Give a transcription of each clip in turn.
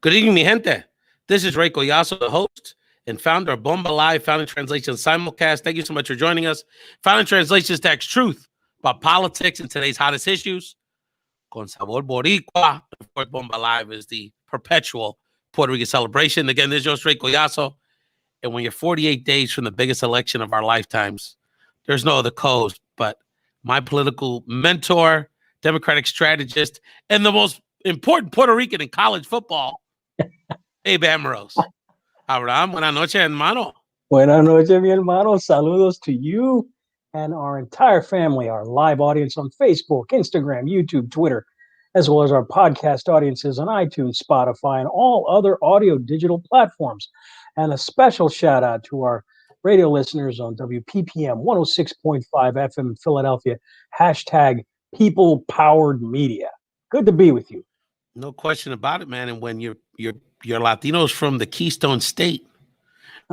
Good evening, mi gente. This is Ray Collazo, the host and founder of Bomba Live, Found in Translation Simulcast. Thank you so much for joining us. Found in Translation stacks truth about politics and today's hottest issues. Con sabor boricua. Of course, Bomba Live is the perpetual Puerto Rican celebration. Again, this is your Ray Collazo. And when you're 48 days from the biggest election of our lifetimes, there's no other cause but my political mentor, Democratic strategist, and the most important Puerto Rican in college football, Abe Amoros. Abraham, buenas noches, hermano. Buenas noches, mi hermano. Saludos to you and our entire family, our live audience on Facebook, Instagram, YouTube, Twitter, as well as our podcast audiences on iTunes, Spotify, and all other audio digital platforms. And a special shout out to our radio listeners on WPPM 106.5 FM Philadelphia, hashtag People Powered Media. Good to be with you. No question about it, man. And when you're Latinos from the Keystone State,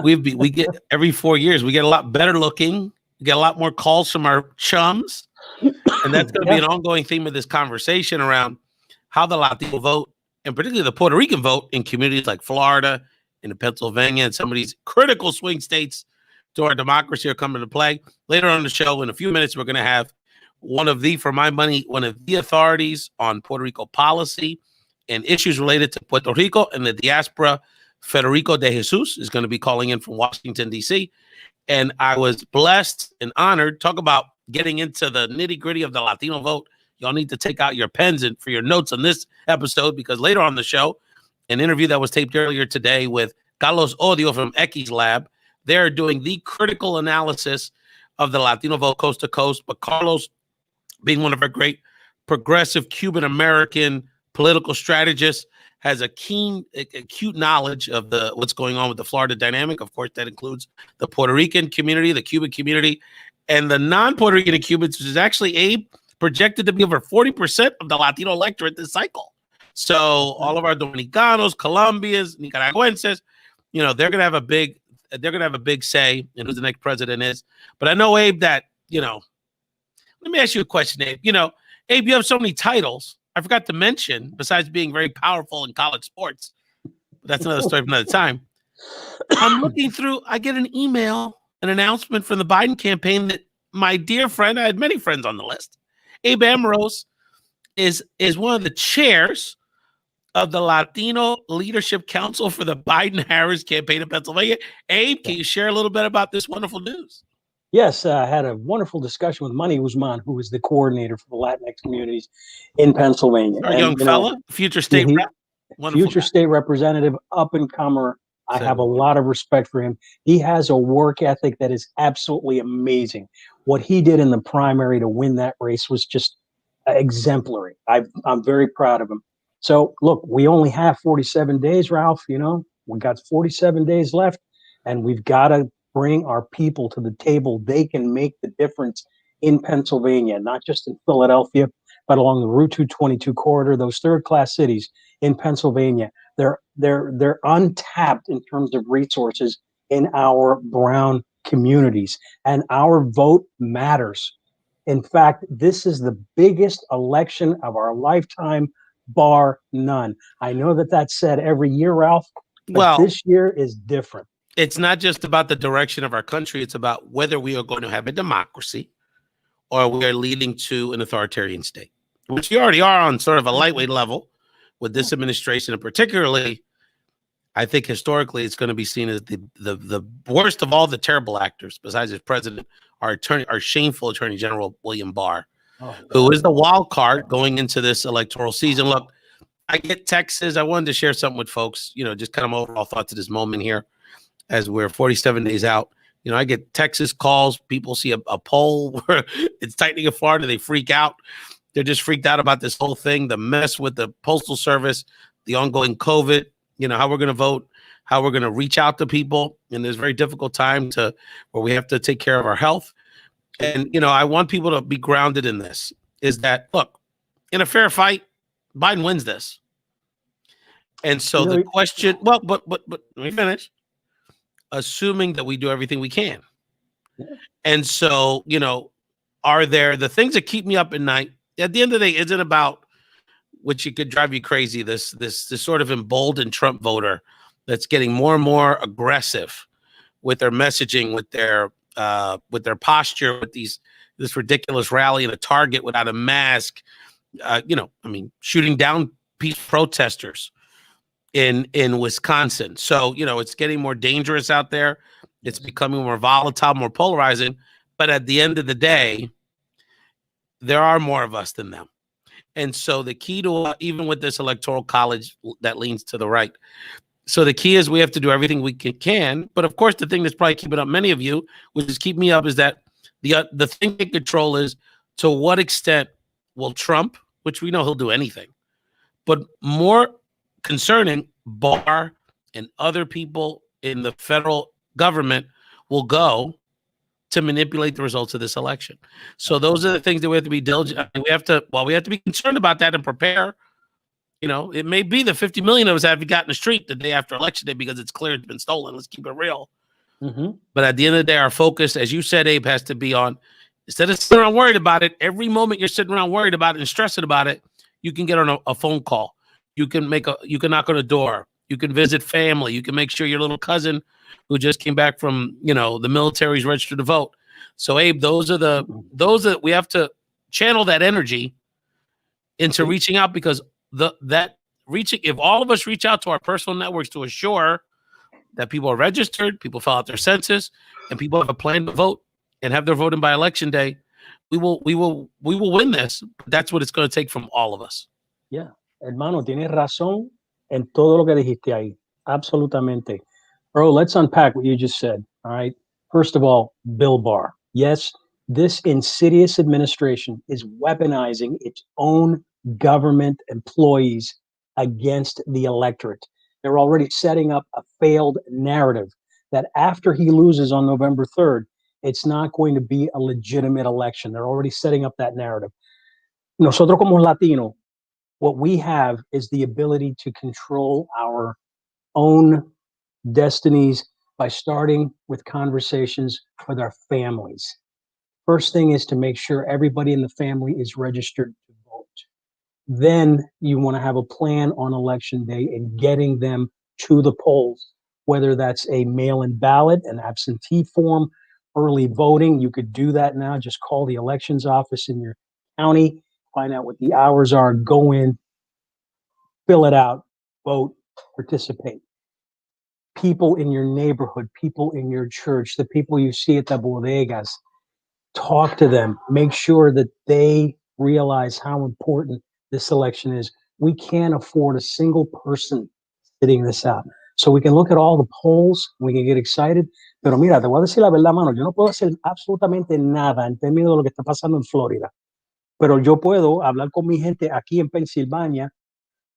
we get every 4 years, we get a lot better looking. We get a lot more calls from our chums. And that's going to be an ongoing theme of this conversation around how the Latino vote, and particularly the Puerto Rican vote in communities like Florida, in Pennsylvania, and some of these critical swing states to our democracy are coming to play. Later on in the show, in a few minutes, we're going to have one of the authorities on Puerto Rico policy and issues related to Puerto Rico and the diaspora. Federico DeJesus is going to be calling in from Washington, D.C. And I was blessed and honored. Talk about getting into the nitty-gritty of the Latino vote. Y'all need to take out your pens and for your notes on this episode, because later on the show, an interview that was taped earlier today with Carlos Odio from Equi's Lab, they're doing the critical analysis of the Latino vote coast to coast. But Carlos, being one of our great progressive Cuban-American political strategists, has a keen, acute knowledge of what's going on with the Florida dynamic. Of course, that includes the Puerto Rican community, the Cuban community, and the non-Puerto Rican Cubans, which is actually, Abe, projected to be over 40% of the Latino electorate this cycle. So all of our Dominicanos, Colombians, Nicaraguenses, they're gonna have a big say in who the next president is. But I know, Abe, that let me ask you a question, Abe. Abe, you have so many titles. I forgot to mention, besides being very powerful in college sports, but that's another story for another time. I'm looking through, I get an email, an announcement from the Biden campaign that my dear friend, I had many friends on the list, Abe Amoros, is one of the chairs of the Latino Leadership Council for the Biden-Harris campaign in Pennsylvania. Abe, can you share a little bit about this wonderful news? Yes, I had a wonderful discussion with Manny Guzman, who is the coordinator for the Latinx communities in Pennsylvania. Our young fella, future state rep. Future state representative, up-and-comer. I have a lot of respect for him. He has a work ethic that is absolutely amazing. What he did in the primary to win that race was just exemplary. I'm very proud of him. So, look, we only have 47 days, Ralph. We got 47 days left, and we've got to bring our people to the table. They can make the difference in Pennsylvania, not just in Philadelphia, but along the Route 222 corridor, those third-class cities in Pennsylvania. They're untapped in terms of resources in our brown communities, and our vote matters. In fact, this is the biggest election of our lifetime, bar none. I know that's said every year, Ralph, but this year is different. It's not just about the direction of our country. It's about whether we are going to have a democracy or we are leading to an authoritarian state, which we already are on sort of a lightweight level with this administration. And particularly, I think historically, it's going to be seen as the worst of all the terrible actors, besides his president, our shameful Attorney General, William Barr, who is the wild card going into this electoral season. Look, I get texts. I wanted to share something with folks, just kind of overall thoughts at this moment here, as we're 47 days out. I get Texas calls. People see a poll where it's tightening in Florida. They freak out. They're just freaked out about this whole thing, the mess with the Postal Service, the ongoing COVID, how we're going to vote, how we're going to reach out to people in this very difficult time where we have to take care of our health. And, I want people to be grounded in this, is that, look, in a fair fight, Biden wins this. And so the question, but let me finish. Assuming that we do everything we can. Yeah. And so, are there the things that keep me up at night? At the end of the day, isn't about which it could drive you crazy. This sort of emboldened Trump voter that's getting more and more aggressive with their messaging, with their posture, with this ridiculous rally in a Target without a mask. Shooting down peace protesters in Wisconsin. So, it's getting more dangerous out there. It's becoming more volatile, more polarizing. But at the end of the day, there are more of us than them. And so the key to, even with this electoral college that leans to the right, so the key is we have to do everything we can. But of course, the thing that's probably keeping up many of you, which is keep me up, is that the thing to control is to what extent will Trump, which we know he'll do anything, but more concerning, Barr and other people in the federal government will go to manipulate the results of this election. So those are the things that we have to be diligent. We have to be concerned about that and prepare. It may be the 50 million of us have got in the street the day after election day because it's clear it's been stolen. Let's keep it real. Mm-hmm. But at the end of the day, our focus, as you said, Abe, has to be on, instead of sitting around worried about it, every moment you're sitting around worried about it and stressing about it, you can get on a phone call. You can knock on a door. You can visit family. You can make sure your little cousin who just came back from, the military is registered to vote. So, Abe, those that we have to channel that energy into reaching out, because if all of us reach out to our personal networks to assure that people are registered, people fill out their census, and people have a plan to vote and have their voting by election day, we will win this. That's what it's going to take from all of us. Yeah, hermano, tienes razón en todo lo que dijiste ahí. Absolutamente. Bro, let's unpack what you just said. All right. First of all, Bill Barr. Yes, this insidious administration is weaponizing its own government employees against the electorate. They're already setting up a failed narrative that after he loses on November 3rd, it's not going to be a legitimate election. They're already setting up that narrative. Nosotros como Latino, what we have is the ability to control our own destinies by starting with conversations with our families. First thing is to make sure everybody in the family is registered to vote. Then you want to have a plan on election day and getting them to the polls, whether that's a mail-in ballot, an absentee form, early voting. You could do that now. Just call the elections office in your county, find out what the hours are, go in, fill it out, vote, participate. People in your neighborhood, people in your church, the people you see at the bodegas, talk to them. Make sure that they realize how important this election is. We can't afford a single person sitting this out. So we can look at all the polls, we can get excited, pero mira, te voy a decir la verdad, mano, yo no puedo hacer absolutamente nada en términos de lo que está pasando en Florida, pero yo puedo hablar con mi gente aquí en Pensilvania.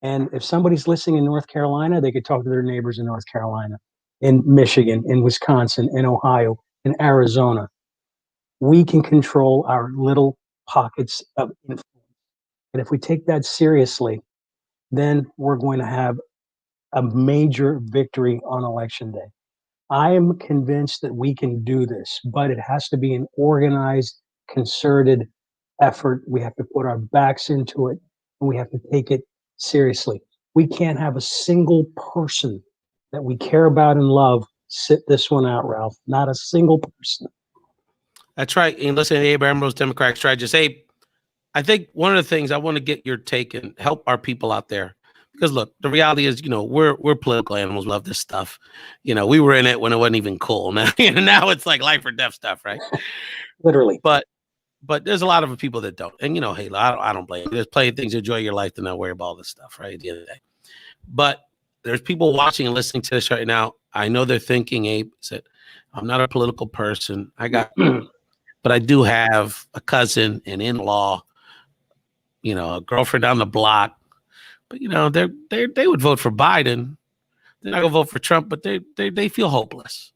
And if somebody's listening in North Carolina, they could talk to their neighbors in North Carolina, in Michigan, in Wisconsin, in Ohio, in Arizona. We can control our little pockets of influence. And if we take that seriously, then we're going to have a major victory on election day. I am convinced that we can do this, but it has to be an organized, concerted effort. We have to put our backs into it, and we have to take it seriously. We can't have a single person that we care about and love sit this one out, Ralph. Not a single person. That's right. And listen, Abe Amoros, Democratic strategist. Abe, I think one of the things I want to get your take and help our people out there, because look, the reality is, we're political animals. Love this stuff. We were in it when it wasn't even cool. Now, now it's like life or death stuff, right? Literally. But there's a lot of people that don't. And, hey, I don't blame you. There's plenty of things to enjoy your life to not worry about all this stuff, right? At the end of the day. But there's people watching and listening to this right now. I know they're thinking, Abe, said, I'm not a political person. But I do have a cousin, an in-law, a girlfriend down the block. But, they would vote for Biden. They're not going to vote for Trump, but they feel hopeless.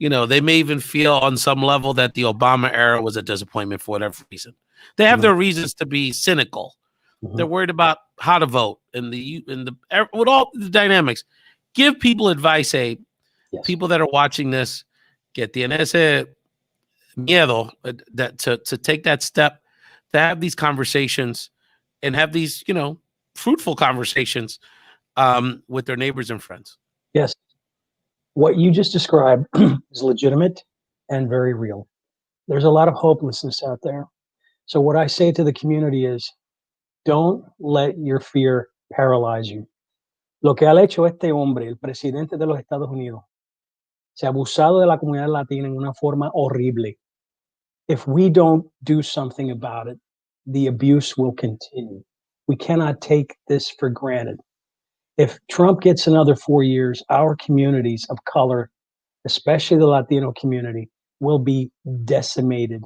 They may even feel on some level that the Obama era was a disappointment for whatever reason. They have their reasons to be cynical. Mm-hmm. They're worried about how to vote and with all the dynamics. Give people advice, Abe. Yes. People that are watching this, que tiene ese miedo that to take that step, to have these conversations and have these, fruitful conversations with their neighbors and friends. Yes. What you just described is legitimate and very real. There's a lot of hopelessness out there. So what I say to the community is, don't let your fear paralyze you. Lo que ha hecho este hombre, el presidente de los Estados Unidos, se ha abusado de la comunidad latina en una forma horrible. If we don't do something about it, the abuse will continue. We cannot take this for granted. If Trump gets another 4 years, our communities of color, especially the Latino community, will be decimated.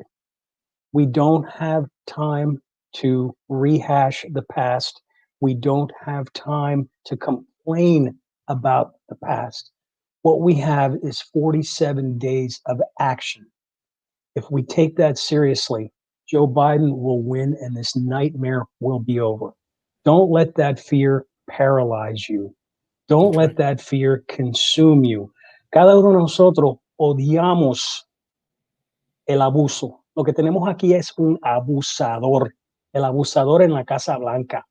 We don't have time to rehash the past. We don't have time to complain about the past. What we have is 47 days of action. If we take that seriously, Joe Biden will win and this nightmare will be over. Don't let that fear paralyze you. Don't let that fear consume you. Cada uno de nosotros odiamos el abuso. Lo que tenemos aquí es un abusador. El abusador en la Casa Blanca.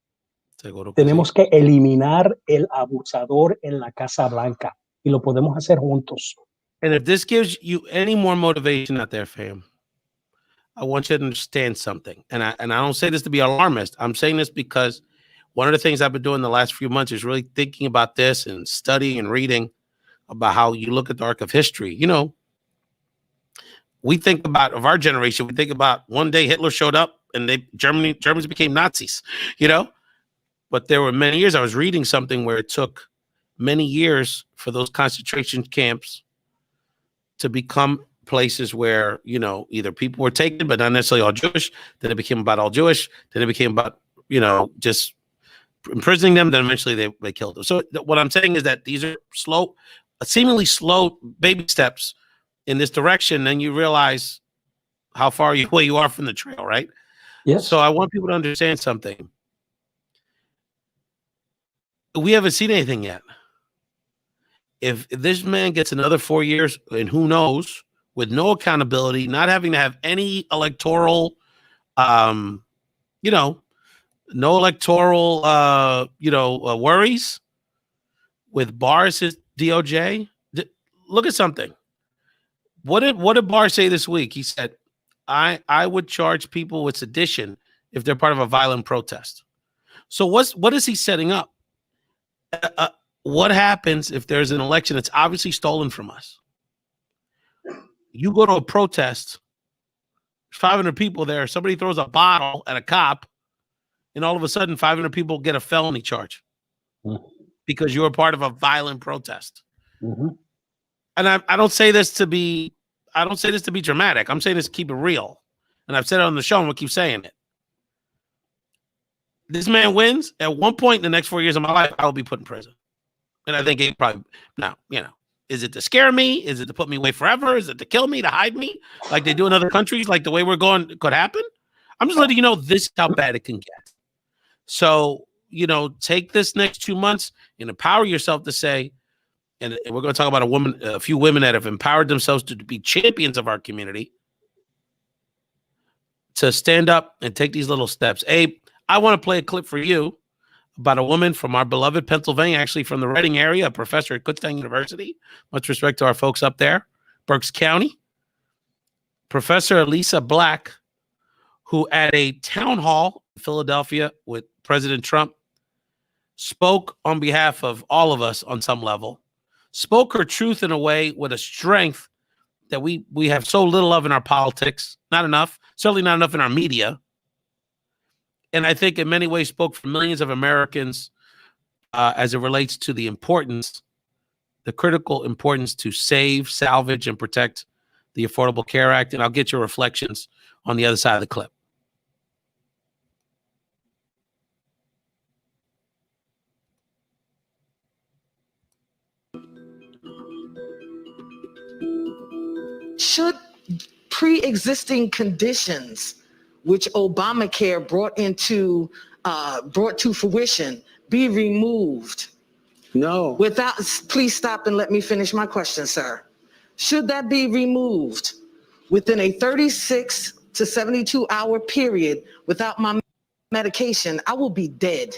Tenemos que eliminar el abusador en la Casa Blanca. Y lo podemos hacer juntos. And if this gives you any more motivation out there, fam, I want you to understand something. And I don't say this to be alarmist. I'm saying this because one of the things I've been doing the last few months is really thinking about this and studying and reading about how you look at the arc of history. You know, we think about, of our generation, we think about one day Hitler showed up and Germans became Nazis, you know? But there were many years, I was reading something where it took many years for those concentration camps to become places where, you know, either people were taken, but not necessarily all Jewish. Then it became about all Jewish. Then it became about, you know, just imprisoning them. Then eventually they killed them. So what I'm saying is that these are slow, seemingly slow baby steps in this direction. Then you realize how far away you are from the trail, right? Yes. So I want people to understand something. We haven't seen anything yet. If this man gets another 4 years, and who knows, with no accountability, not having to have any electoral, you know, no electoral, worries, with Barr's DOJ. Look at something. What did Barr say this week? He said, I would charge people with sedition if they're part of a violent protest. So what is he setting up? What happens if there's an election that's obviously stolen from us? You go to a protest, 500 people there, somebody throws a bottle at a cop, and all of a sudden 500 people get a felony charge because you were part of a violent protest. Mm-hmm. And I don't say this to be dramatic. I'm saying this to keep it real. And I've said it on the show, and we'll keep saying it. This man wins. At one point in the next 4 years of my life, I will be put in prison. And I think it probably, now, you know, is it to scare me? Is it to put me away forever? Is it to kill me, to hide me? Like they do in other countries, like the way we're going could happen? I'm just letting you know this is how bad it can get. So, you know, take this next 2 months and empower yourself to say, and we're going to talk about a few women that have empowered themselves to be champions of our community, to stand up and take these little steps. Abe, I want to play a clip for you about a woman from our beloved Pennsylvania, actually from the Reading area, a professor at Kutztown University. Much respect to our folks up there, Berks County. Professor Elisa Black, who at a town hall in Philadelphia with President Trump, spoke on behalf of all of us on some level, spoke her truth in a way with a strength that we have so little of in our politics, not enough, certainly not enough in our media. And I think in many ways spoke for millions of Americans as it relates to the importance, the critical importance to save, salvage, and protect the Affordable Care Act. And I'll get your reflections on the other side of the clip. Should pre-existing conditions, which Obamacare brought to fruition, be removed? No. Please stop and let me finish my question, sir. Should that be removed within a 36 to 72 hour period without my medication? I will be dead.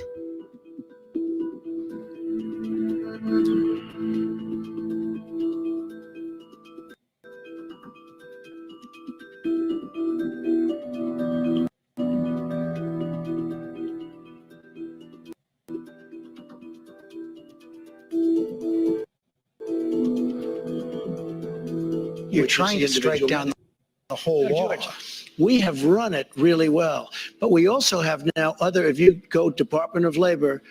You're trying to strike down the whole law. We have run it really well, but we also have now if you go Department of Labor,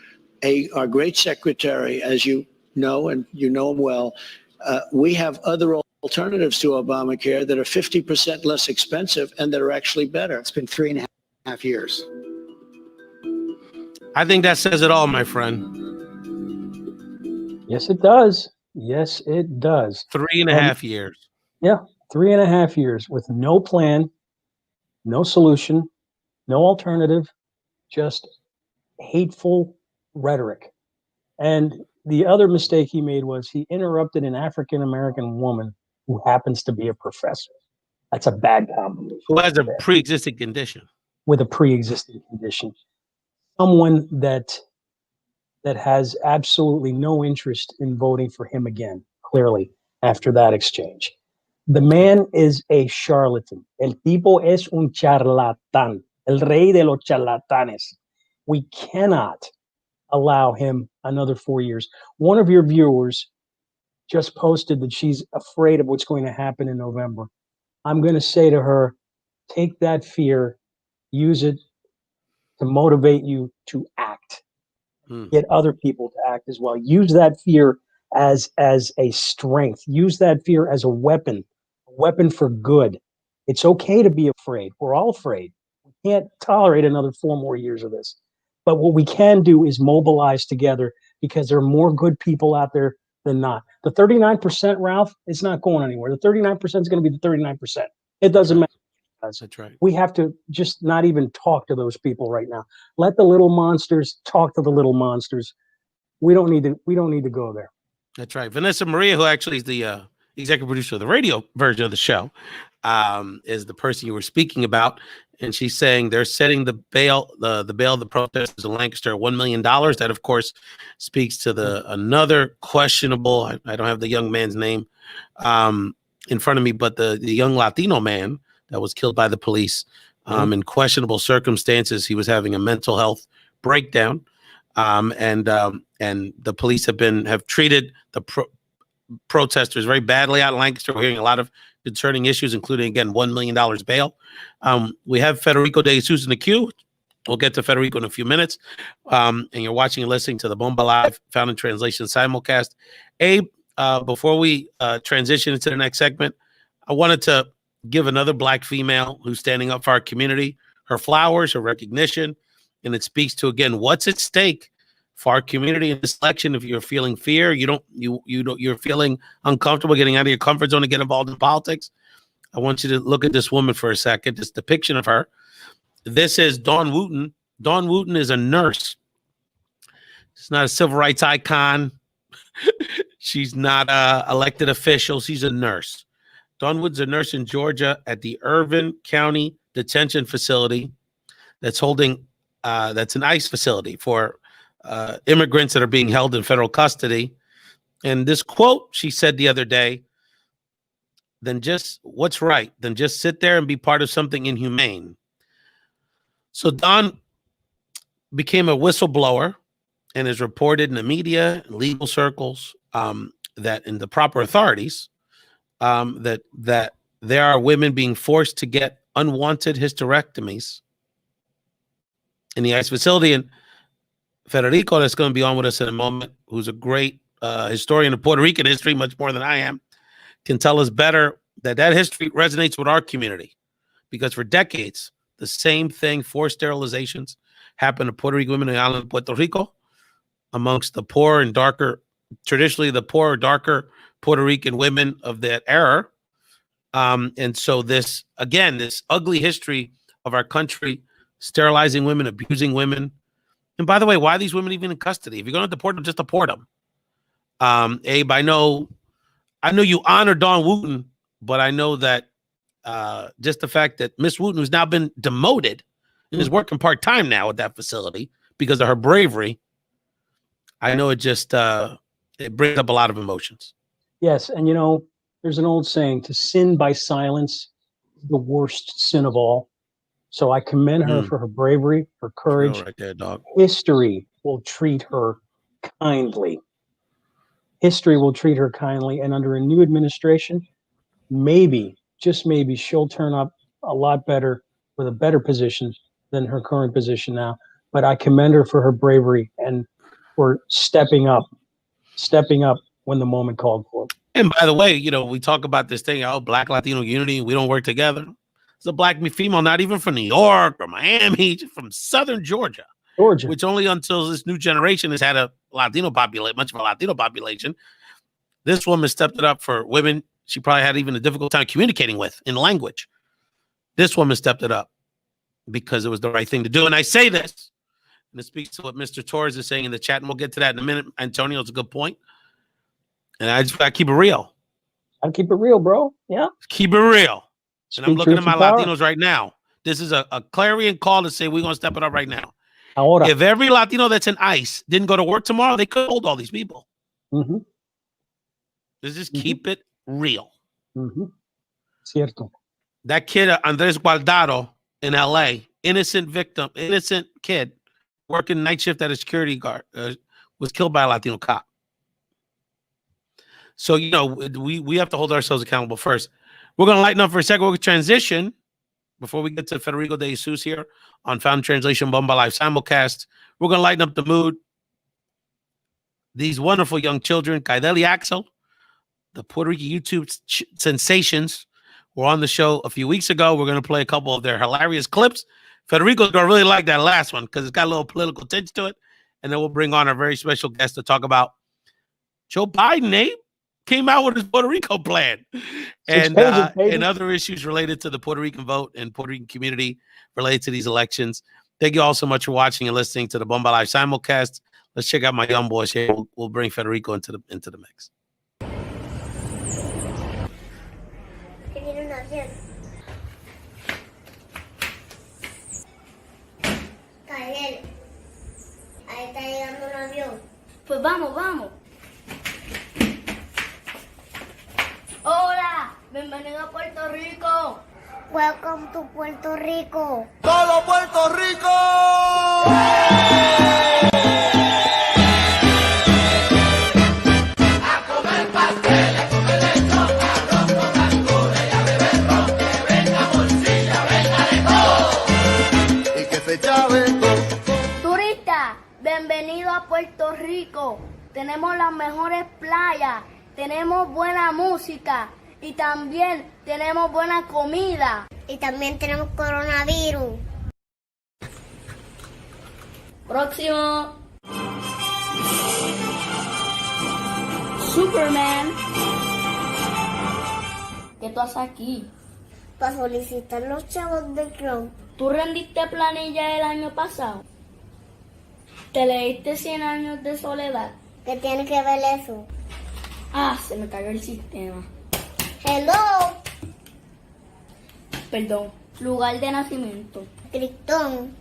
our great secretary, as you know, and you know him well, we have other alternatives to Obamacare that are 50% less expensive and that are actually better. It's been 3.5 years. I think that says it all, my friend. Yes, it does. Yes, it does. 3.5 years. Yeah, 3.5 years with no plan, no solution, no alternative, just hateful rhetoric. And the other mistake he made was he interrupted an African-American woman who happens to be a professor. That's a bad combination. Who has a pre-existing condition. With a pre-existing condition. Someone that has absolutely no interest in voting for him again, clearly, after that exchange. The man is a charlatan. El tipo es un charlatán. El rey de los charlatanes. We cannot allow him another 4 years. One of your viewers just posted that she's afraid of what's going to happen in November. I'm going to say to her, take that fear, use it to motivate you to act. Get other people to act as well. Use that fear as a strength. Use that fear as a weapon for good. It's okay to be afraid. We're all afraid. We can't tolerate another 4 more years of this. But what we can do is mobilize together, because there are more good people out there than not. The 39%, Ralph, it's not going anywhere. The 39% is going to be the 39%. It doesn't matter. That's right. We have to just not even talk to those people right now. Let the little monsters talk to the little monsters. We don't need to go there. That's right. Vanessa Maria, who actually is the executive producer of the radio version of the show, is the person you were speaking about. And she's saying they're setting the bail of the protesters in Lancaster at $1 million. That, of course, speaks to another questionable, I don't have the young man's name in front of me, but the young Latino man that was killed by the police in questionable circumstances. He was having a mental health breakdown, and the police have treated the protesters very badly out in Lancaster. We're hearing a lot of concerning issues, including, again, $1 million bail. We have Federico DeJesus in the queue. We'll get to Federico in a few minutes. And you're watching and listening to the Bomba Live Found in Translation simulcast. Abe, before we transition into the next segment, I wanted to give another Black female who's standing up for our community her flowers, her recognition, and it speaks to, again, what's at stake for our community in this election. If you're feeling fear, you're feeling uncomfortable getting out of your comfort zone to get involved in politics, I want you to look at this woman for a second. This depiction of her. This is Dawn Wooten. Dawn Wooten is a nurse. She's not a civil rights icon. She's not an elected official. She's a nurse. Dawn Wooten's a nurse in Georgia at the Irvin County Detention Facility that's holding, that's an ICE facility for immigrants that are being held in federal custody. And this quote she said the other day, then just what's right, then just sit there and be part of something inhumane. So Dawn became a whistleblower and is reported in the media and legal circles that in the proper authorities that there are women being forced to get unwanted hysterectomies in the ICE facility. And Federico, that's going to be on with us in a moment, who's a great historian of Puerto Rican history, much more than I am, can tell us better that history resonates with our community, because for decades, the same thing, forced sterilizations, happened to Puerto Rican women in the island of Puerto Rico, amongst the poor and darker, traditionally the poor or darker Puerto Rican women of that era. And so this, again, this ugly history of our country, sterilizing women, abusing women. And by the way, why are these women even in custody? If you're going to deport them, just deport them. Abe, I know you honor Dawn Wooten, but I know that just the fact that Miss Wooten, who's now been demoted and is working part-time now at that facility because of her bravery, I know it just it brings up a lot of emotions. Yes, and there's an old saying, to sin by silence is the worst sin of all. So I commend her for her bravery, her courage. Right there, dog. History will treat her kindly. History will treat her kindly, and under a new administration, maybe, just maybe, she'll turn up a lot better with a better position than her current position now. But I commend her for her bravery and for stepping up when the moment called for it. And by the way, you know, we talk about this thing, oh, Black Latino unity, we don't work together. It's a Black female, not even from New York or Miami, just from Southern Georgia, which only until this new generation has had a Latino population, much of a Latino population. This woman stepped it up for women she probably had even a difficult time communicating with in language. This woman stepped it up because it was the right thing to do. And I say this, and it speaks to what Mr. Torres is saying in the chat, and we'll get to that in a minute. Antonio, it's a good point. And I just got to keep it real. I'll keep it real, bro. Yeah. Keep it real. Speak and I'm looking at my power. Latinos right now. This is a clarion call to say we're going to step it up right now. Ahora. If every Latino that's in ICE didn't go to work tomorrow, they could hold all these people. Mm-hmm. Let's just keep it real. Mm-hmm. Cierto. That kid, Andres Guardado in LA, innocent victim, innocent kid working night shift at a security guard, was killed by a Latino cop. So, you know, we have to hold ourselves accountable first. We're going to lighten up for a second. We're going to transition before we get to Federico DeJesus here on Found Translation Bomba Live simulcast. We're going to lighten up the mood. These wonderful young children, Kaideli Axel, the Puerto Rico YouTube sensations, were on the show a few weeks ago. We're going to play a couple of their hilarious clips. Federico's going to really like that last one because it's got a little political tinge to it. And then we'll bring on our very special guest to talk about Joe Biden, Abe, came out with his Puerto Rico plan and other issues related to the Puerto Rican vote and Puerto Rican community related to these elections. Thank you all so much for watching and listening to the Bomba Live simulcast. Let's check out my young boys here. We'll bring Federico into the mix. Ahí está llegando un avión. Pues vamos, vamos. Hola, bienvenido a Puerto Rico. Welcome to Puerto Rico. ¡Todo Puerto Rico! A comer pastel, a comer lechón, arroz con cangules y a beber ron. Que venga bolsilla, venga de todo. Y que se chave todo. Turista, bienvenido a Puerto Rico. Tenemos las mejores playas, tenemos buena música y también tenemos buena comida. Y también tenemos coronavirus. Próximo. Superman. ¿Qué tú haces aquí? Para solicitar los chavos de Trump. ¿Tú rendiste planilla el año pasado? ¿Te leíste 100 años de soledad? ¿Qué tiene que ver eso? Ah, se me cayó el sistema. Hello. Perdón. Lugar de nacimiento. Cristón.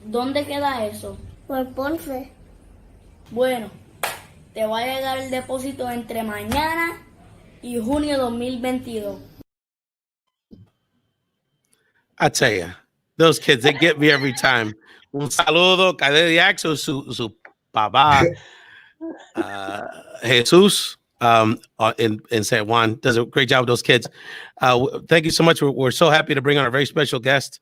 ¿Dónde queda eso? Por Ponce. Bueno, te va a llegar el depósito entre mañana y junio de 2022. I tell you, those kids, they get me every time. Un saludo, Kaideli Axel, su papá, Jesus, in San Juan, does a great job with those kids. Thank you so much. We're so happy to bring on our very special guest,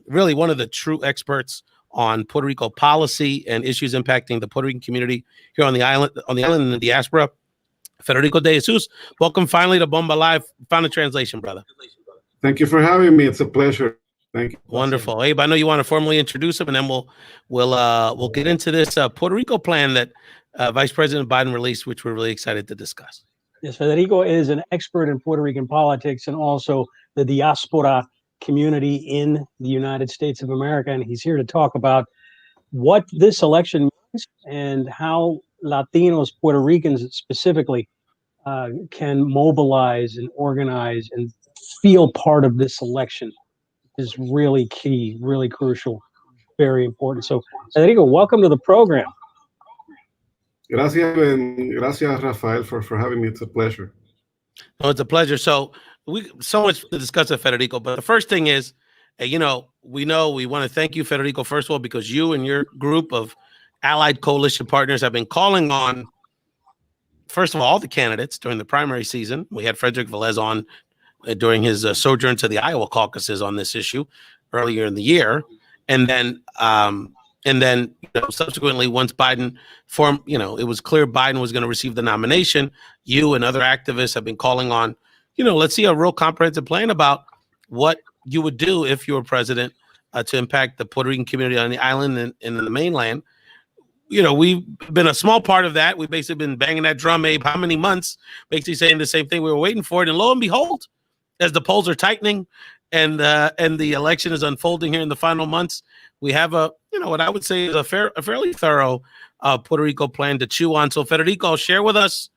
really one of the true experts on Puerto Rico policy and issues impacting the Puerto Rican community here on the island in the diaspora. Federico DeJesus, welcome finally to Bomba Live. Found a translation, brother. Thank you for having me. It's a pleasure. Thank you. Wonderful. Abe, I know you want to formally introduce him, and then we'll get into this Puerto Rico plan that Vice President Biden released, which we're really excited to discuss. Yes, Federico is an expert in Puerto Rican politics and also the diaspora community in the United States of America, and he's here to talk about what this election means and how Latinos, Puerto Ricans specifically, can mobilize and organize and feel part of this election. Is really key, really crucial, very important. So, Federico, welcome to the program. Gracias, and gracias, Rafael, for having me. It's a pleasure. Oh, it's a pleasure. So so much to discuss with Federico, but the first thing is, we want to thank you, Federico, first of all, because you and your group of allied coalition partners have been calling on, first of all the candidates during the primary season. We had Frederick Velez on during his sojourn to the Iowa caucuses on this issue earlier in the year. And then subsequently, once Biden formed, it was clear Biden was going to receive the nomination. You and other activists have been calling on, let's see a real comprehensive plan about what you would do if you were president to impact the Puerto Rican community on the island and in the mainland. We've been a small part of that. We've basically been banging that drum, Abe, how many months, basically saying the same thing. We were waiting for it. And lo and behold, as the polls are tightening and the election is unfolding here in the final months, we have what I would say is a fairly thorough Puerto Rico plan to chew on. So, Federico, share with us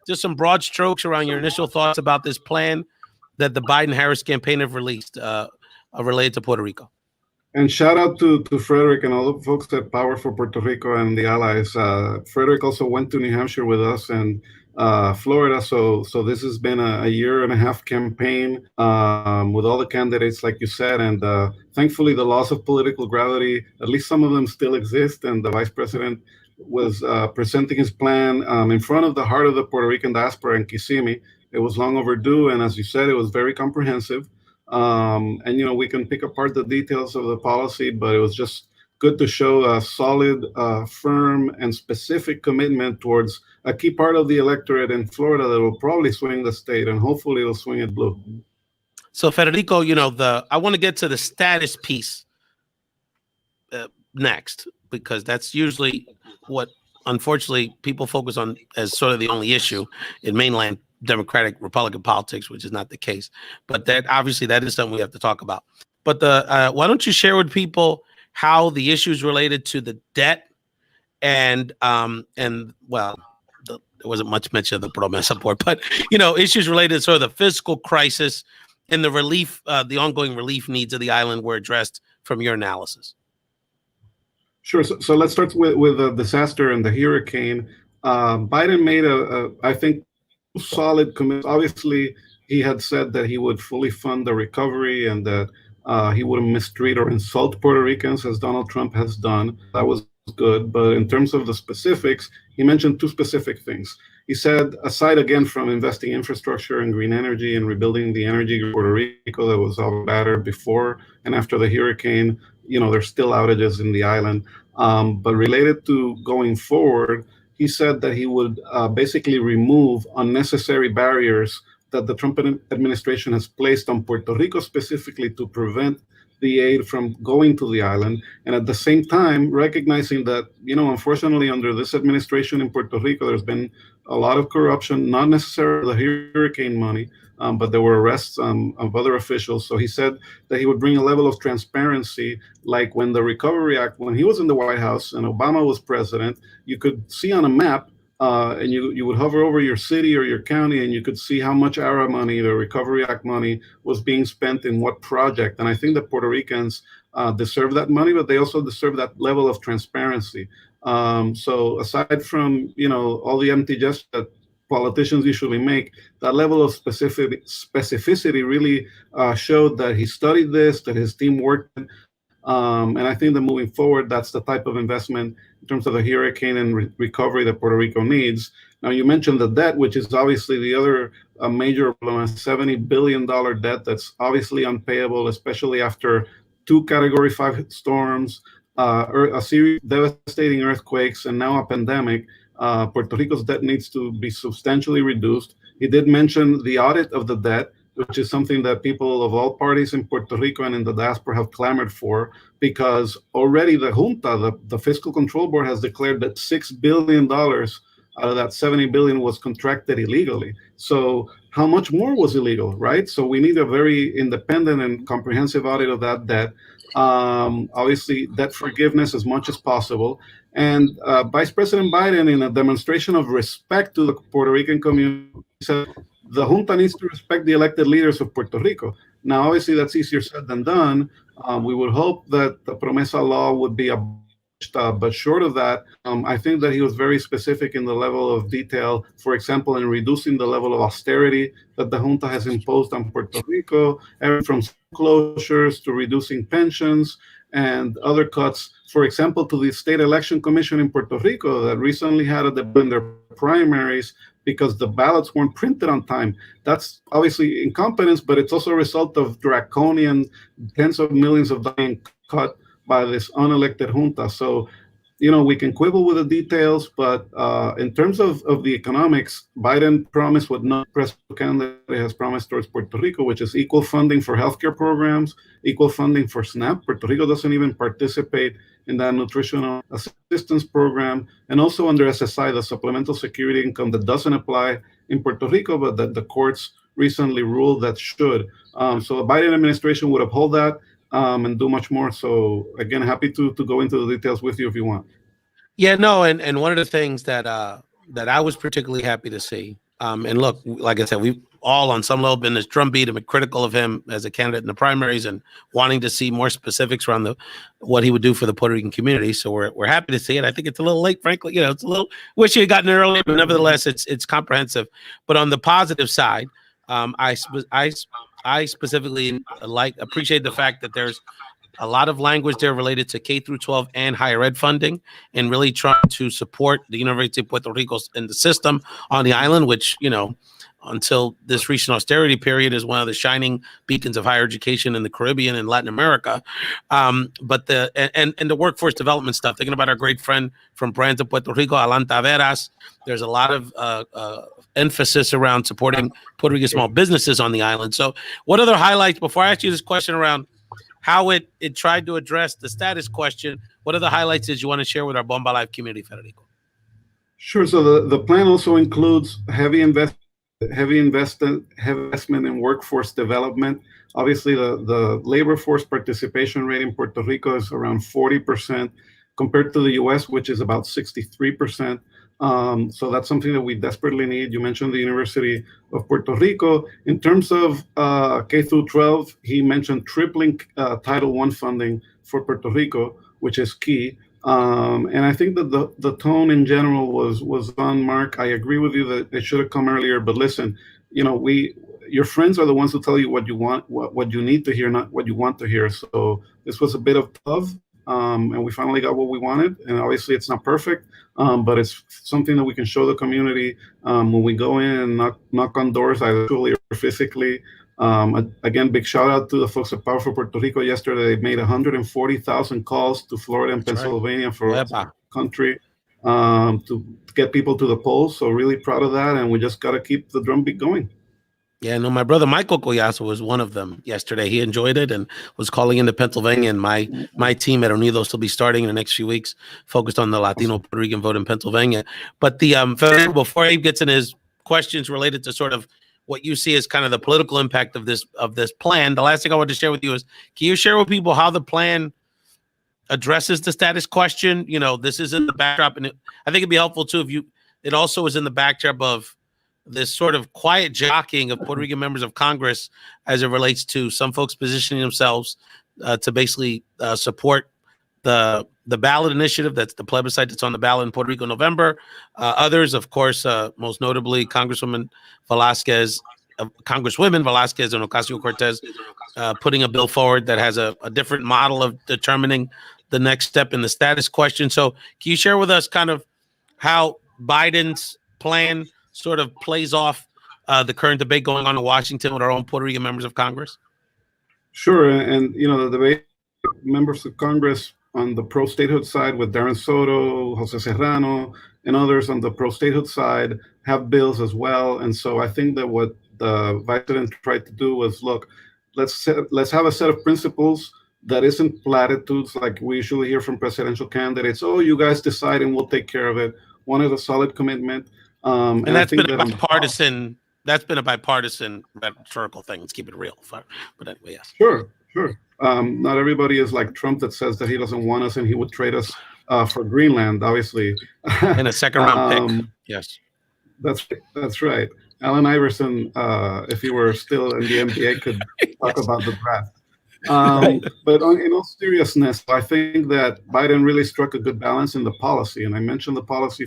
just some broad strokes around your initial thoughts about this plan that the Biden-Harris campaign have released related to Puerto Rico. And shout out to Frederick and all the folks at Power for Puerto Rico and the allies. Frederick also went to New Hampshire with us and Florida. So this has been a year and a half campaign with all the candidates, like you said. And thankfully, the laws of political gravity, at least some of them still exist. And the vice president was presenting his plan in front of the heart of the Puerto Rican diaspora in Kissimmee. It was long overdue. And as you said, it was very comprehensive. And we can pick apart the details of the policy, but it was just good to show a solid, firm, and specific commitment towards a key part of the electorate in Florida that will probably swing the state, and hopefully it'll swing it blue. So, Federico, I want to get to the status piece next, because that's usually what, unfortunately, people focus on as sort of the only issue in mainland Democratic Republican politics, which is not the case. But that obviously that is something we have to talk about. But why don't you share with people how the issues related to the debt and there wasn't much mention of the Promesa Board, but issues related to sort of the fiscal crisis and the relief, the ongoing relief needs of the island were addressed from your analysis. Sure. So let's start with the disaster and the hurricane. Biden made I think, solid commitment. Obviously, he had said that he would fully fund the recovery and that he wouldn't mistreat or insult Puerto Ricans as Donald Trump has done. That was good. But in terms of the specifics, he mentioned two specific things. He said, aside again from investing in infrastructure and green energy and rebuilding the energy of Puerto Rico that was all battered before and after the hurricane, there's still outages in the island. But related to going forward, he said that he would basically remove unnecessary barriers that the Trump administration has placed on Puerto Rico specifically to prevent the aid from going to the island. And at the same time, recognizing that, unfortunately, under this administration in Puerto Rico, there's been a lot of corruption, not necessarily the hurricane money, but there were arrests of other officials. So he said that he would bring a level of transparency, like when the Recovery Act, when he was in the White House and Obama was president, you could see on a map and you would hover over your city or your county and you could see how much ARA money, the Recovery Act money, was being spent in what project. And I think that Puerto Ricans deserve that money, but they also deserve that level of transparency. So aside from, all the empty gestures that politicians usually make, that level of specificity really showed that he studied this, that his team worked. And I think that moving forward, that's the type of investment in terms of the hurricane and recovery that Puerto Rico needs. Now, you mentioned the debt, which is obviously the other major problem, a $70 billion debt that's obviously unpayable, especially after 2 Category 5 storms, a series of devastating earthquakes, and now a pandemic. Puerto Rico's debt needs to be substantially reduced. He did mention the audit of the debt, which is something that people of all parties in Puerto Rico and in the diaspora have clamored for, because already the junta, the Fiscal Control Board, has declared that $6 billion out of that $70 billion was contracted illegally. So how much more was illegal, right? So we need a very independent and comprehensive audit of that debt. Obviously, debt forgiveness as much as possible. And Vice President Biden, in a demonstration of respect to the Puerto Rican community, said the junta needs to respect the elected leaders of Puerto Rico. Now, obviously, that's easier said than done. We would hope that the Promesa law would be abolished, but short of that, I think that he was very specific in the level of detail, for example, in reducing the level of austerity that the junta has imposed on Puerto Rico, from closures to reducing pensions and other cuts, for example, to the State Election Commission in Puerto Rico that recently had a debate in their primaries because the ballots weren't printed on time. That's obviously incompetence, but it's also a result of draconian tens of millions of dollars cut by this unelected junta. So, we can quibble with the details, but in terms of the economics, Biden promised what no presidential candidate has promised towards Puerto Rico, which is equal funding for healthcare programs, equal funding for SNAP. Puerto Rico doesn't even participate in that nutritional assistance program, and also under SSI, the supplemental security income that doesn't apply in Puerto Rico, but that the courts recently ruled that should. So the Biden administration would uphold that. And do much more. So again, happy to go into the details with you if you want. Yeah, no, and one of the things that I was particularly happy to see, and look, like I said, we've all on some level been this drumbeat and been critical of him as a candidate in the primaries and wanting to see more specifics around what he would do for the Puerto Rican community. So we're happy to see it. I think it's a little late, frankly. It's a little wish he had gotten it earlier, but nevertheless, it's comprehensive. But on the positive side, I specifically appreciate the fact that there's a lot of language there related to K through 12 and higher ed funding, and really trying to support the University of Puerto Rico in the system on the island, which, until this recent austerity period is one of the shining beacons of higher education in the Caribbean and Latin America. But the workforce development stuff, thinking about our great friend from Brands of Puerto Rico, Alan Taveras, there's a lot of emphasis around supporting Puerto Rican small businesses on the island. So what other highlights, before I ask you this question around how it tried to address the status question, what other highlights did you want to share with our Bomba Live community, Federico? Sure. So the plan also includes heavy investment in workforce development. Obviously, the labor force participation rate in Puerto Rico is around 40% compared to the U.S., which is about 63%. So that's something that we desperately need. You mentioned the University of Puerto Rico. In terms of K through 12, he mentioned tripling Title I funding for Puerto Rico, which is key. And I think that the tone in general was on mark. I agree with you that it should have come earlier. But listen, your friends are the ones who tell you what you want, what you need to hear, not what you want to hear. So this was a bit of love. And we finally got what we wanted. And obviously it's not perfect, but it's something that we can show the community when we go in and knock on doors, either virtually or physically. Again, big shout out to the folks at Power for Puerto Rico. Yesterday, they made 140,000 calls to Florida and Pennsylvania for the country to get people to the polls. So really proud of that. And we just got to keep the drumbeat going. Yeah, no, my brother Michael Collazo was one of them yesterday. He enjoyed it and was calling into Pennsylvania. And my team at Unidos will be starting in the next few weeks, focused on the Latino Puerto Rican vote in Pennsylvania. But before Abe gets in his questions related to sort of what you see as kind of the political impact of this plan, the last thing I want to share with you is, can you share with people how the plan addresses the status question? This is in the backdrop, and I think it'd be helpful too it also is in the backdrop of this sort of quiet jockeying of Puerto Rican members of Congress as it relates to some folks positioning themselves to basically support the ballot initiative. That's the plebiscite that's on the ballot in Puerto Rico in November. Others, of course, most notably Congresswomen Velasquez and Ocasio-Cortez putting a bill forward that has a different model of determining the next step in the status question. So can you share with us kind of how Biden's plan sort of plays off the current debate going on in Washington with our own Puerto Rican members of Congress? Sure. And, the debate, members of Congress on the pro-statehood side with Darren Soto, Jose Serrano, and others on the pro-statehood side have bills as well. And so I think that what the vice president tried to do was, look, let's have a set of principles that isn't platitudes like we usually hear from presidential candidates. Oh, you guys decide and we'll take care of it. One is a solid commitment. And that's been a bipartisan. That's been a bipartisan rhetorical thing. Let's keep it real. But anyway, yes. Sure. Not everybody is like Trump that says that he doesn't want us and he would trade us for Greenland, obviously. And a second round pick. Yes. That's right. Allen Iverson, if he were still in the NBA, could talk about the draft. But in all seriousness, I think that Biden really struck a good balance in the policy. And I mentioned the policy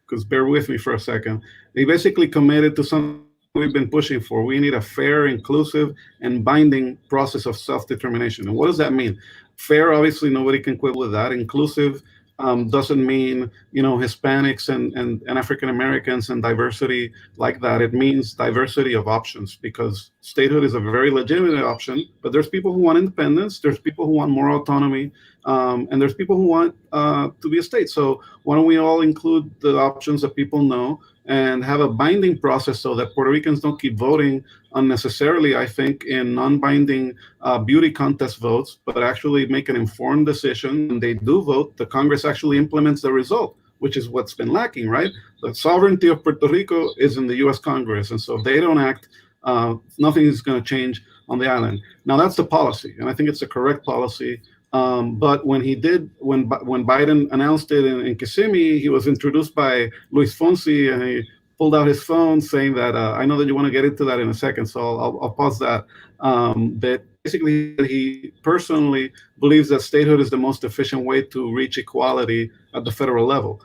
because bear with me for a second. He basically committed to something we've been pushing for. We need a fair, inclusive, and binding process of self-determination. And what does that mean? Fair, obviously, nobody can quibble with that. Inclusive, doesn't mean, Hispanics and African Americans and diversity like that. It means diversity of options, because statehood is a very legitimate option, but there's people who want independence, there's people who want more autonomy, and there's people who want to be a state. So why don't we all include the options that people know and have a binding process so that Puerto Ricans don't keep voting unnecessarily, I think, in non-binding beauty contest votes, but actually make an informed decision. And they do vote, the Congress actually implements the result, which is what's been lacking, right? The sovereignty of Puerto Rico is in the US Congress. And so if they don't act, nothing is going to change on the island. Now, that's the policy, and I think it's a correct policy. But when Biden announced it in Kissimmee, he was introduced by Luis Fonsi, and he pulled out his phone saying that, I know that you want to get into that in a second, so I'll pause that. That basically he personally believes that statehood is the most efficient way to reach equality at the federal level.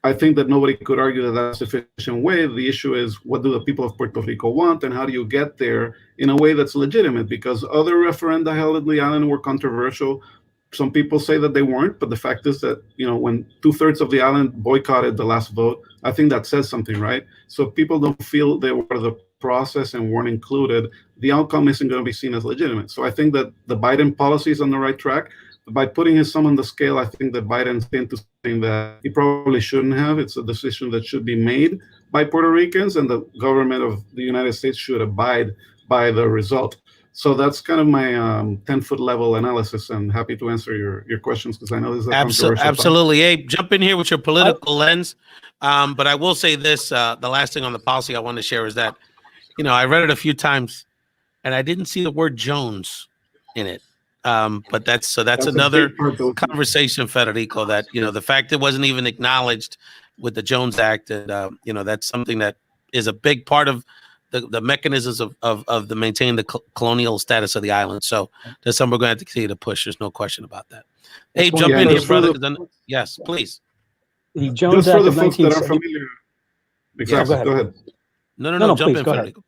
I think that nobody could argue that that's the efficient way. The issue is, what do the people of Puerto Rico want, and how do you get there in a way that's legitimate? Because other referenda held in the island were controversial. Some people say that they weren't, but the fact is that, when 2/3 of the island boycotted the last vote, I think that says something, right? So if people don't feel they were the process and weren't included, the outcome isn't going to be seen as legitimate. So I think that the Biden policy is on the right track. By putting his thumb on the scale, I think that Biden's into something that he probably shouldn't have. It's a decision that should be made by Puerto Ricans, and the government of the United States should abide by the result. So that's kind of my 10-foot level analysis, and happy to answer your questions, because I know this is a controversial absolutely. Abe, jump in here with your political lens. But I will say this, the last thing on the policy I want to share is that, I read it a few times and I didn't see the word Jones in it. But that's another conversation, Federico, that, the fact it wasn't even acknowledged with the Jones Act, and, that's something that is a big part of the mechanisms of the maintaining the colonial status of the island. So that's something we're going to have to continue to push. There's no question about that. Hey, jump in here, brother. Yes, please. The Jones Just Act for the of folks that are 1970. familiar. Exactly. Yeah, go ahead. No, jump please, in, go Federico.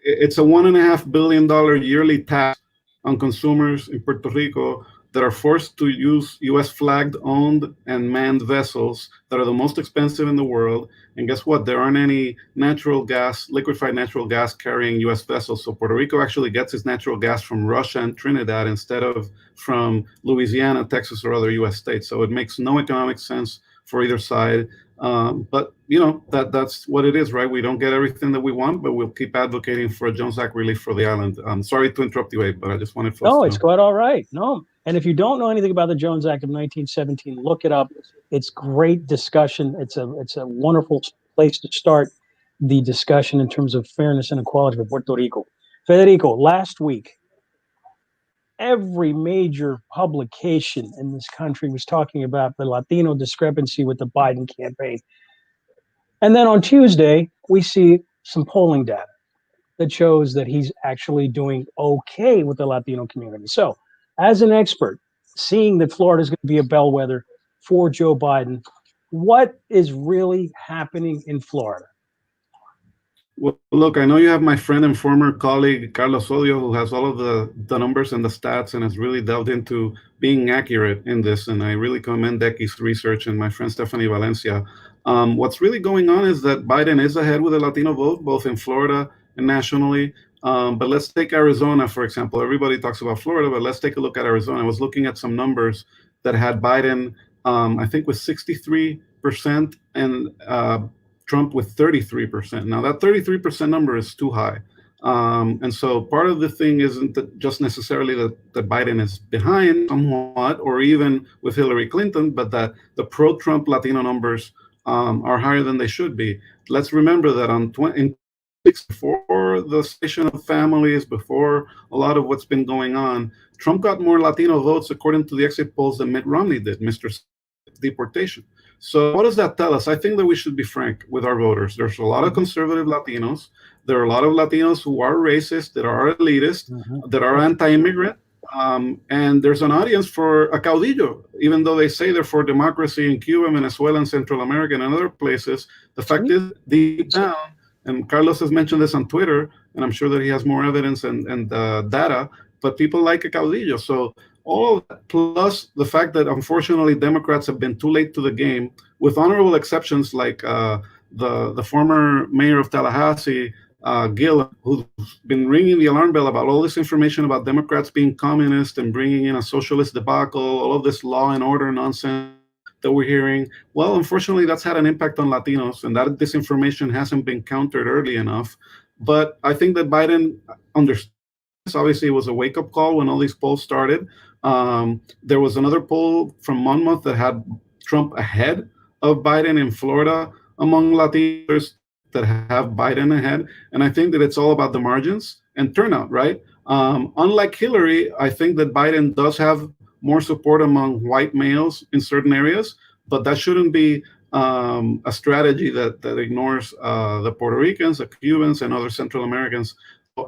It's a $1.5 billion yearly tax on consumers in Puerto Rico that are forced to use U.S. flagged, owned, and manned vessels that are the most expensive in the world. And guess what? There aren't any liquefied natural gas carrying U.S. vessels. So Puerto Rico actually gets its natural gas from Russia and Trinidad instead of from Louisiana, Texas, or other U.S. states. So it makes no economic sense for either side. But that's what it is, right? We don't get everything that we want, but we'll keep advocating for a Jones Act relief for the island. I'm sorry to interrupt you, Abe, but I just wanted folks to know. It's quite all right. No. And if you don't know anything about the Jones Act of 1917, look it up. It's great discussion. It's a wonderful place to start the discussion in terms of fairness and equality for Puerto Rico. Federico, last week, every major publication in this country was talking about the Latino discrepancy with the Biden campaign. And then on Tuesday, we see some polling data that shows that he's actually doing okay with the Latino community. So, as an expert, seeing that Florida is going to be a bellwether for Joe Biden, what is really happening in Florida? Well, look, I know you have my friend and former colleague, Carlos Odio, who has all of the numbers and the stats and has really delved into being accurate in this. And I really commend Decky's research and my friend Stephanie Valencia. What's really going on is that Biden is ahead with the Latino vote, both in Florida and nationally. But let's take Arizona, for example. Everybody talks about Florida, but let's take a look at Arizona. I was looking at some numbers that had Biden, I think, with 63% and Trump with 33%. Now, that 33% number is too high. And so part of the thing isn't that just necessarily that Biden is behind somewhat, or even with Hillary Clinton, but that the pro-Trump Latino numbers are higher than they should be. Let's remember that before the station of families, before a lot of what's been going on, Trump got more Latino votes according to the exit polls than Mitt Romney did, Mr. Deportation. So what does that tell us? I think that we should be frank with our voters. There's a lot of conservative Latinos. There are a lot of Latinos who are racist, that are elitist, that are anti-immigrant. And there's an audience for a caudillo, even though they say they're for democracy in Cuba, Venezuela, and Central America and other places. The fact is, deep down, and Carlos has mentioned this on Twitter, and I'm sure that he has more evidence and data, but people like a caudillo. So all of that, plus the fact that unfortunately Democrats have been too late to the game, with honorable exceptions like the former mayor of Tallahassee, Gill, who's been ringing the alarm bell about all this information about Democrats being communist and bringing in a socialist debacle, all of this law and order nonsense that we're hearing. Well, unfortunately, that's had an impact on Latinos, and that disinformation hasn't been countered early enough. But I think that Biden understood. Obviously, it was a wake-up call when all these polls started. There was another poll from Monmouth that had Trump ahead of Biden in Florida among Latinos that have Biden ahead. And I think that it's all about the margins and turnout, right? Unlike Hillary, I think that Biden does have more support among white males in certain areas, but that shouldn't be a strategy that ignores the Puerto Ricans, the Cubans, and other Central Americans.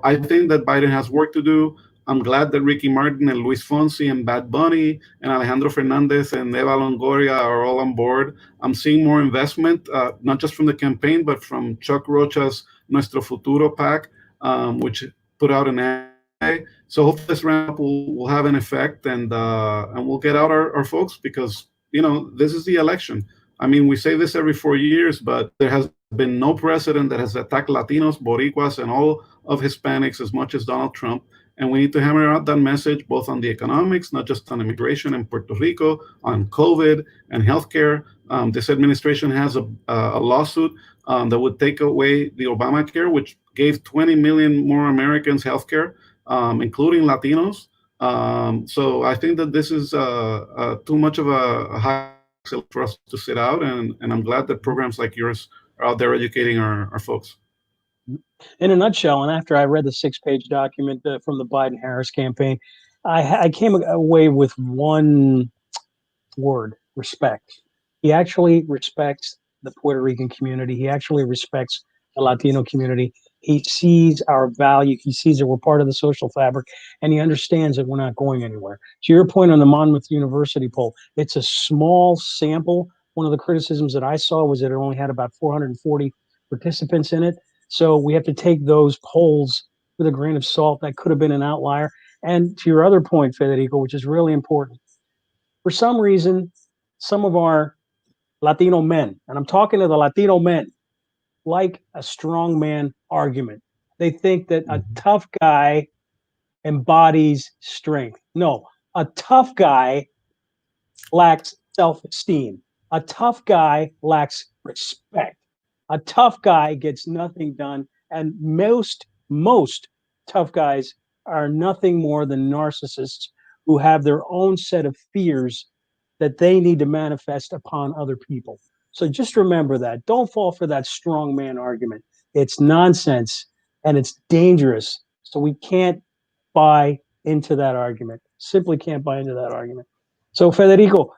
I think that Biden has work to do. I'm glad that Ricky Martin and Luis Fonsi and Bad Bunny and Alejandro Fernandez and Eva Longoria are all on board. I'm seeing more investment, not just from the campaign, but from Chuck Rocha's Nuestro Futuro PAC, which put out an ad. So hopefully this ramp will have an effect, and we'll get out our folks, because, you know, this is the election. I mean, we say this every 4 years, but there has been no precedent that has attacked Latinos, Boricuas, and all of Hispanics as much as Donald Trump. And we need to hammer out that message, both on the economics, not just on immigration in Puerto Rico, on COVID and healthcare. This administration has a lawsuit that would take away the Obamacare, which gave 20 million more Americans healthcare, including Latinos. So I think that this is too much of a high for us to sit out, and I'm glad that programs like yours are out there educating our folks. In a nutshell, and after I read the 6-page document from the Biden-Harris campaign, I came away with one word: respect. He actually respects the Puerto Rican community. He actually respects the Latino community. He sees our value. He sees that we're part of the social fabric, and he understands that we're not going anywhere. To your point on the Monmouth University poll, it's a small sample. One of the criticisms that I saw was that it only had about 440 participants in it. So we have to take those polls with a grain of salt. That could have been an outlier. And to your other point, Federico, which is really important, for some reason, some of our Latino men, and I'm talking to the Latino men, like a strongman argument. They think that a tough guy embodies strength. No, a tough guy lacks self-esteem. A tough guy lacks respect. A tough guy gets nothing done, and most tough guys are nothing more than narcissists who have their own set of fears that they need to manifest upon other people. So just remember that. Don't fall for that strong man argument. It's nonsense and it's dangerous. So we can't buy into that argument. Simply can't buy into that argument. So Federico,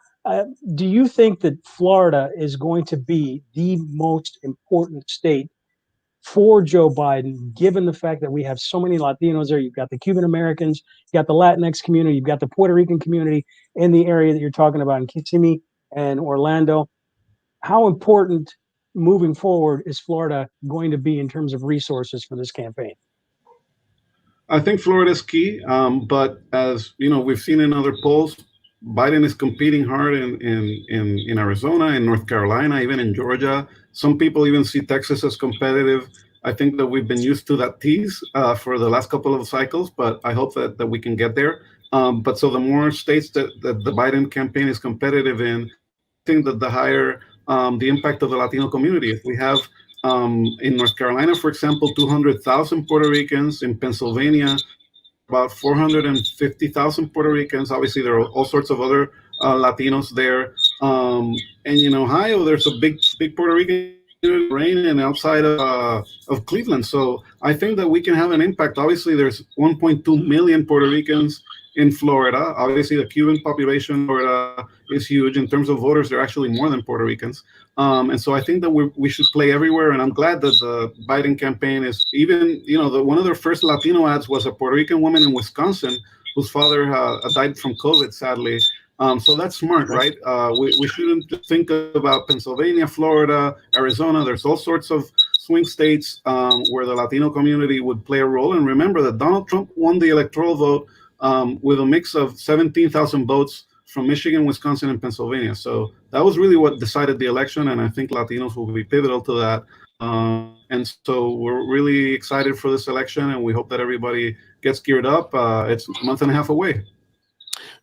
do you think that Florida is going to be the most important state for Joe Biden, given the fact that we have so many Latinos there? You've got the Cuban Americans, you've got the Latinx community, you've got the Puerto Rican community in the area that you're talking about in Kissimmee and Orlando. How important moving forward is Florida going to be in terms of resources for this campaign? I think Florida is key, but as you know, we've seen in other polls, Biden is competing hard in Arizona, in North Carolina, even in Georgia. Some people even see Texas as competitive. I think that we've been used to that tease for the last couple of cycles, but I hope that we can get there. But so the more states that the Biden campaign is competitive in, I think that the higher the impact of the Latino community. If we have in North Carolina, for example, 200,000 Puerto Ricans, in Pennsylvania, about 450,000 Puerto Ricans. Obviously, there are all sorts of other Latinos there. And in Ohio, there's a big Puerto Rican community, and outside of Cleveland. So I think that we can have an impact. Obviously, there's 1.2 million Puerto Ricans in Florida. Obviously, the Cuban population in Florida is huge. In terms of voters, they're actually more than Puerto Ricans. And so I think that we should play everywhere. And I'm glad that the Biden campaign is even, one of their first Latino ads was a Puerto Rican woman in Wisconsin whose father died from COVID, sadly. So that's smart, right? We shouldn't think about Pennsylvania, Florida, Arizona. There's all sorts of swing states where the Latino community would play a role. And remember that Donald Trump won the electoral vote with a mix of 17,000 votes from Michigan, Wisconsin, and Pennsylvania. So that was really what decided the election, and I think Latinos will be pivotal to that. And so we're really excited for this election, and we hope that everybody gets geared up. It's a month and a half away.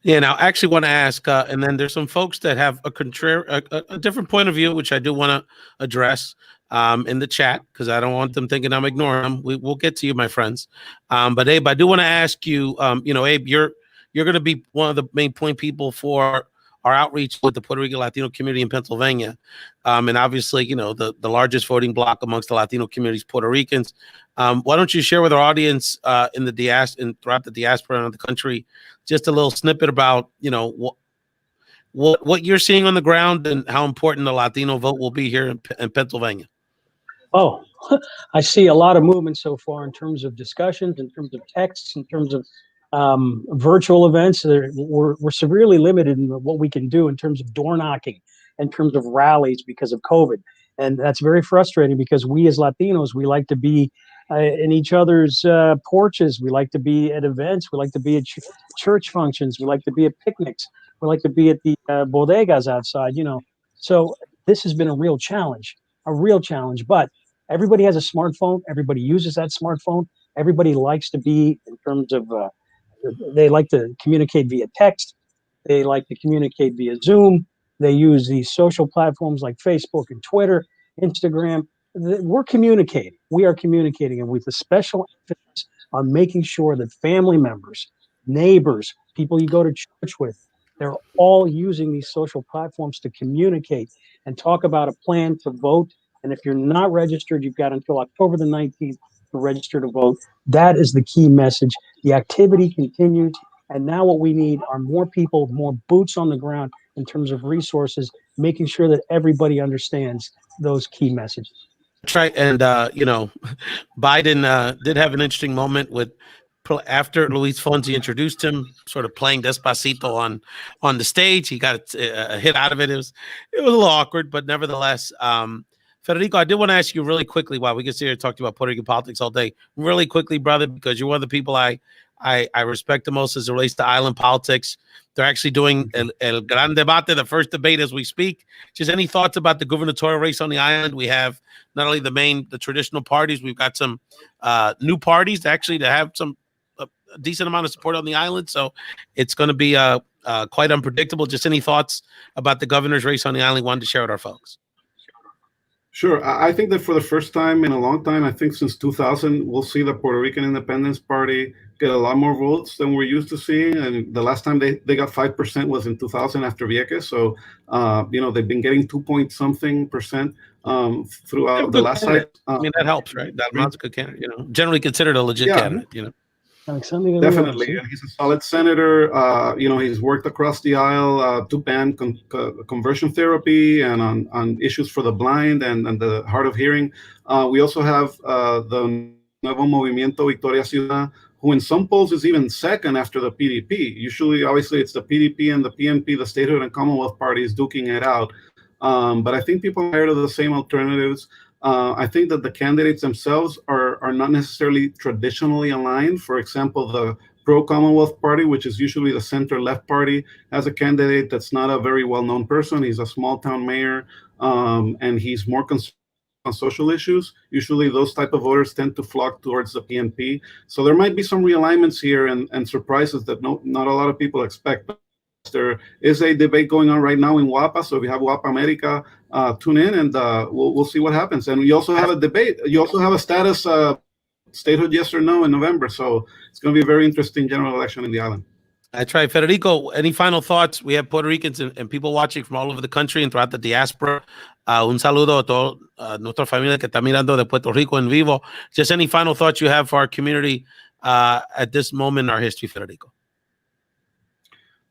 Yeah, now I actually want to ask, and then there's some folks that have a different point of view, which I do want to address in the chat, because I don't want them thinking I'm ignoring them. We'll get to you, my friends. But Abe, I do want to ask you, Abe, you're going to be one of the main point people for our outreach with the Puerto Rican Latino community in Pennsylvania. And obviously, the largest voting bloc amongst the Latino communities, Puerto Ricans. Why don't you share with our audience in the diaspora and throughout the diaspora around the country, just a little snippet about, what you're seeing on the ground and how important the Latino vote will be here in Pennsylvania. Oh, I see a lot of movement so far in terms of discussions, in terms of texts, in terms of virtual events. We're severely limited in what we can do in terms of door knocking, in terms of rallies because of COVID. And that's very frustrating because we as Latinos, we like to be in each other's porches. We like to be at events. We like to be at church functions. We like to be at picnics. We like to be at the bodegas outside, So this has been a real challenge. But everybody has a smartphone. Everybody uses that smartphone. Everybody likes to be in terms of they like to communicate via text. They like to communicate via Zoom. They use these social platforms like Facebook and Twitter, Instagram. We're communicating. We are communicating, and with a special emphasis on making sure that family members, neighbors, people you go to church with, they're all using these social platforms to communicate and talk about a plan to vote. And if you're not registered, you've got until October the 19th to register to vote. That is the key message. The activity continues. And now what we need are more people, more boots on the ground in terms of resources, making sure that everybody understands those key messages. That's right. And, Biden did have an interesting moment with after Luis Fonsi introduced him, sort of playing Despacito on the stage. He got a hit out of it. It was a little awkward, but nevertheless, Federico, I did want to ask you really quickly, while we can sit here and talk about Puerto Rican politics all day, really quickly, brother, because you're one of the people I respect the most as it relates to island politics. They're actually doing El Gran Debate, the first debate as we speak. Just any thoughts about the gubernatorial race on the island? We have not only the traditional parties, we've got some new parties actually to have a decent amount of support on the island. So it's going to be quite unpredictable. Just any thoughts about the governor's race on the island you wanted to share with our folks? Sure. I think that for the first time in a long time, I think since 2000, we'll see the Puerto Rican Independence Party get a lot more votes than we're used to seeing. And the last time they got 5% was in 2000 after Vieques. So, they've been getting 2-point-something% throughout the last cycle. I mean, that helps, right? That amounts a good candidate, generally considered a legit candidate, Definitely. And he's a solid senator. He's worked across the aisle to ban conversion therapy and on issues for the blind and the hard of hearing. We also have the Nuevo Movimiento Victoria Ciudad, who in some polls is even second after the PDP. Usually, obviously, it's the PDP and the PNP, the statehood and Commonwealth parties, duking it out. But I think people are tired of the same alternatives. I think that the candidates themselves are not necessarily traditionally aligned. For example, the pro-Commonwealth Party, which is usually the center-left party, has a candidate that's not a very well-known person. He's a small-town mayor, and he's more concerned on social issues. Usually those type of voters tend to flock towards the PNP. So there might be some realignments here and surprises that not a lot of people expect. There is a debate going on right now in WAPA. So if you have WAPA America, tune in and we'll see what happens. And we also have a debate. You also have a status statehood yes or no in November. So it's going to be a very interesting general election in the island. That's right. Federico, any final thoughts? We have Puerto Ricans and people watching from all over the country and throughout the diaspora. Un saludo a toda nuestra familia que está mirando de Puerto Rico en vivo. Just any final thoughts you have for our community at this moment in our history, Federico?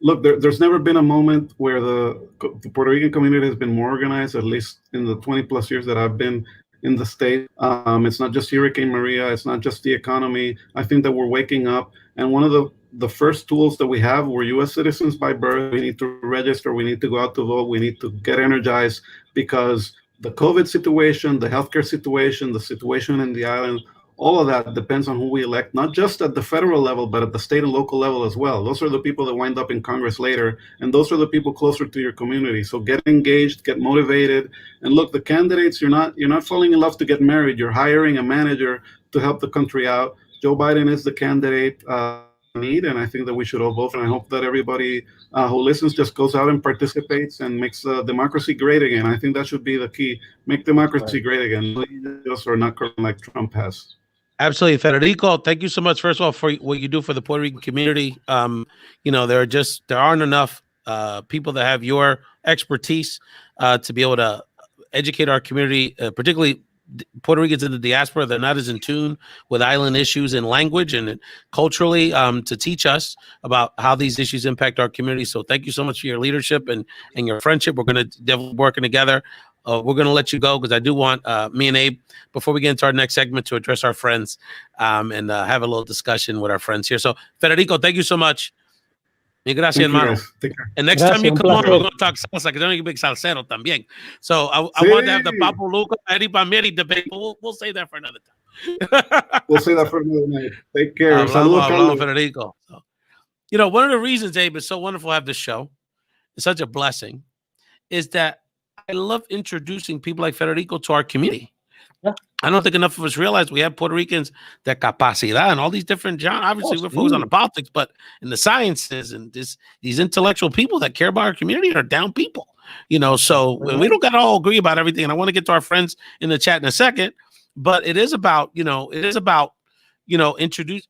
Look, there's never been a moment where the Puerto Rican community has been more organized, at least in the 20 plus years that I've been in the state. It's not just Hurricane Maria. It's not just the economy. I think that we're waking up. And one of the first tools that we have, we're U.S. citizens by birth. We need to register. We need to go out to vote. We need to get energized because the COVID situation, the healthcare situation, the situation in the island, all of that depends on who we elect, not just at the federal level, but at the state and local level as well. Those are the people that wind up in Congress later, and those are the people closer to your community. So get engaged, get motivated, and look, the candidates, you're not falling in love to get married. You're hiring a manager to help the country out. Joe Biden is the candidate need, and I think that we should all vote. And I hope that everybody who listens just goes out and participates and makes democracy great again. I think that should be the key: make democracy great again, just or not like Trump has. Absolutely, Federico. Thank you so much, first of all, for what you do for the Puerto Rican community. There aren't enough people that have your expertise to be able to educate our community, particularly Puerto Ricans in the diaspora. They're not as in tune with island issues and language and culturally to teach us about how these issues impact our community. So thank you so much for your leadership and your friendship. We're going to definitely working together. We're going to let you go because I do want me and Abe, before we get into our next segment, to address our friends and have a little discussion with our friends here. So Federico, thank you so much. Gracias, hermano. And next time you come on, we're going to talk salsa, because I'm a big salsero también. So I want to have the Papo Luca, Eddie Palmieri debate, but we'll save that for another time. We'll save that for another night. Take care. Hablamos, Federico. So, one of the reasons, Abe, it's so wonderful to have this show, it's such a blessing, is that I love introducing people like Federico to our community. Yeah. I don't think enough of us realize we have Puerto Ricans that capacidad and all these different genres. Obviously, we're focused on the politics, but in the sciences and these intellectual people that care about our community are down people. So we don't got to all agree about everything. And I want to get to our friends in the chat in a second, but it is about,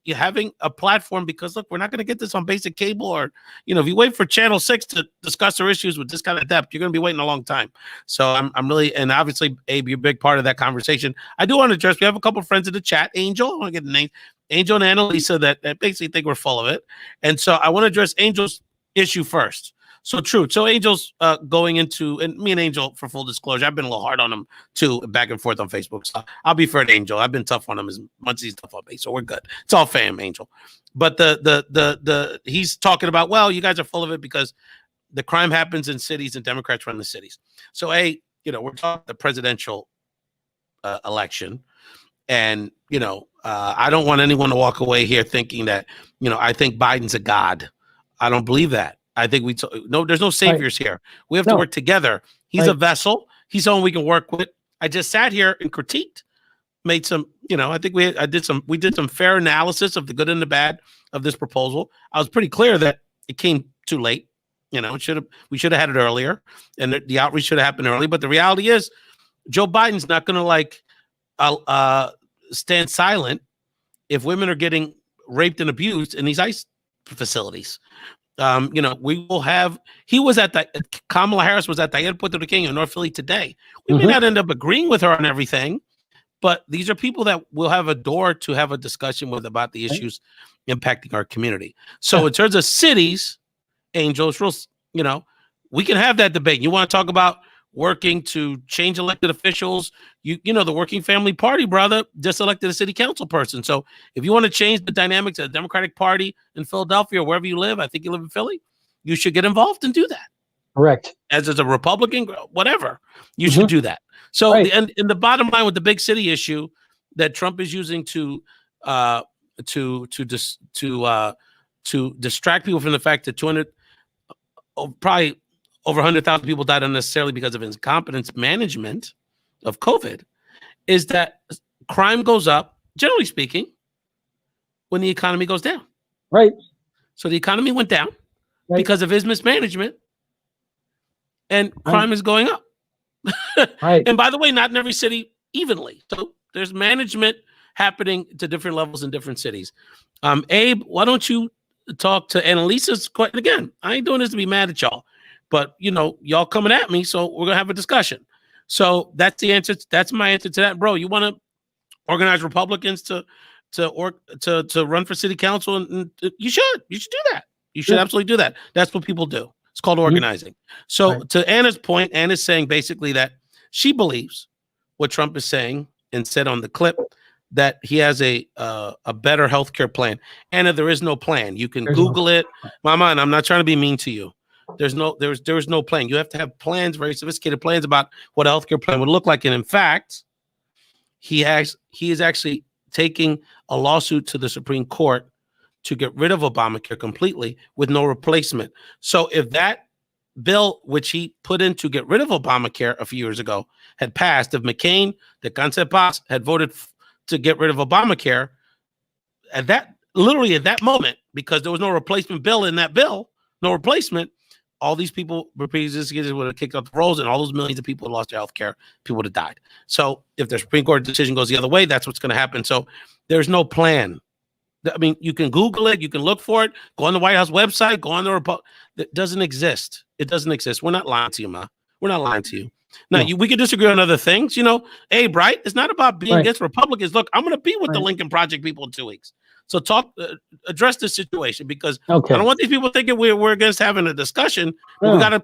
having a platform, because look, we're not going to get this on basic cable, or, if you wait for Channel 6 to discuss our issues with this kind of depth, you're going to be waiting a long time. So I'm really, and obviously, Abe, you're a big part of that conversation. I do want to address, we have a couple of friends in the chat. Angel, I want to get the name, Angel and Annalisa that basically think we're full of it. And so I want to address Angel's issue first. So true. So Angel's going into, and me and Angel, for full disclosure, I've been a little hard on him too, back and forth on Facebook. So I'll be fair to Angel. I've been tough on him as much as he's tough on me. So we're good. It's all fam, Angel. But he's talking about, well, you guys are full of it because the crime happens in cities and Democrats run the cities. So we're talking the presidential election. And, I don't want anyone to walk away here thinking that, I think Biden's a god. I don't believe that. I think there's no saviors here. We have to work together. He's a vessel. He's someone we can work with. I just sat here and critiqued, made some, I think we did some fair analysis of the good and the bad of this proposal. I was pretty clear that it came too late. We should have had it earlier, and the outreach should have happened early. But the reality is, Joe Biden's not going to stand silent if women are getting raped and abused in these ICE facilities. We will have, Kamala Harris was at Taller Puerto Riqueño in North Philly today. We may not end up agreeing with her on everything, but these are people that we'll have a door to have a discussion with about the issues impacting our community. So in terms of cities, Angels, we can have that debate. You want to talk about working to change elected officials? The Working Family Party, brother, just elected a city council person. So if you want to change the dynamics of the Democratic Party in Philadelphia or wherever you live, I think you live in Philly, you should get involved and do that. Correct. As a Republican, whatever, you should do that. So and the bottom line with the big city issue that Trump is using to distract people from the fact that probably over 100,000 people died unnecessarily because of incompetence management of COVID, is that crime goes up, generally speaking, when the economy goes down. Right. So the economy went down because of his mismanagement, and crime is going up. And by the way, not in every city evenly. So there's management happening to different levels in different cities. Abe, why don't you talk to Annalisa's question? Again, I ain't doing this to be mad at y'all, but y'all coming at me, so we're gonna have a discussion. So that's the answer. That's my answer to that, bro. You want to organize Republicans to run for city council, and you should do that. You should absolutely do that. That's what people do. It's called organizing. So to Anna's point, Anna's saying basically that she believes what Trump is saying and said on the clip, that he has a better healthcare plan. Anna, there is no plan. You can Google it. Mama, and I'm not trying to be mean to you. There's no plan. You have to have plans, very sophisticated plans about what a healthcare plan would look like. And in fact, he is actually taking a lawsuit to the Supreme Court to get rid of Obamacare completely with no replacement. So if that bill, which he put in to get rid of Obamacare a few years ago, had passed, if McCain, Descanse en paz, had voted to get rid of Obamacare, at that moment, because there was no replacement bill in that bill, no replacement, all these people would have kicked up the rolls, and all those millions of people lost their health care. People would have died. So if the Supreme Court decision goes the other way, that's what's going to happen. So there's no plan. I mean, you can Google it, you can look for it, go on the White House website, go on the it doesn't exist. It doesn't exist. We're not lying to you, Ma. We're not lying to you. Now, we can disagree on other things. Abe, right? It's not about being against Republicans. Look, I'm going to be with the Lincoln Project people in 2 weeks. So address this situation, because I don't want these people thinking we're against having a discussion. But we got to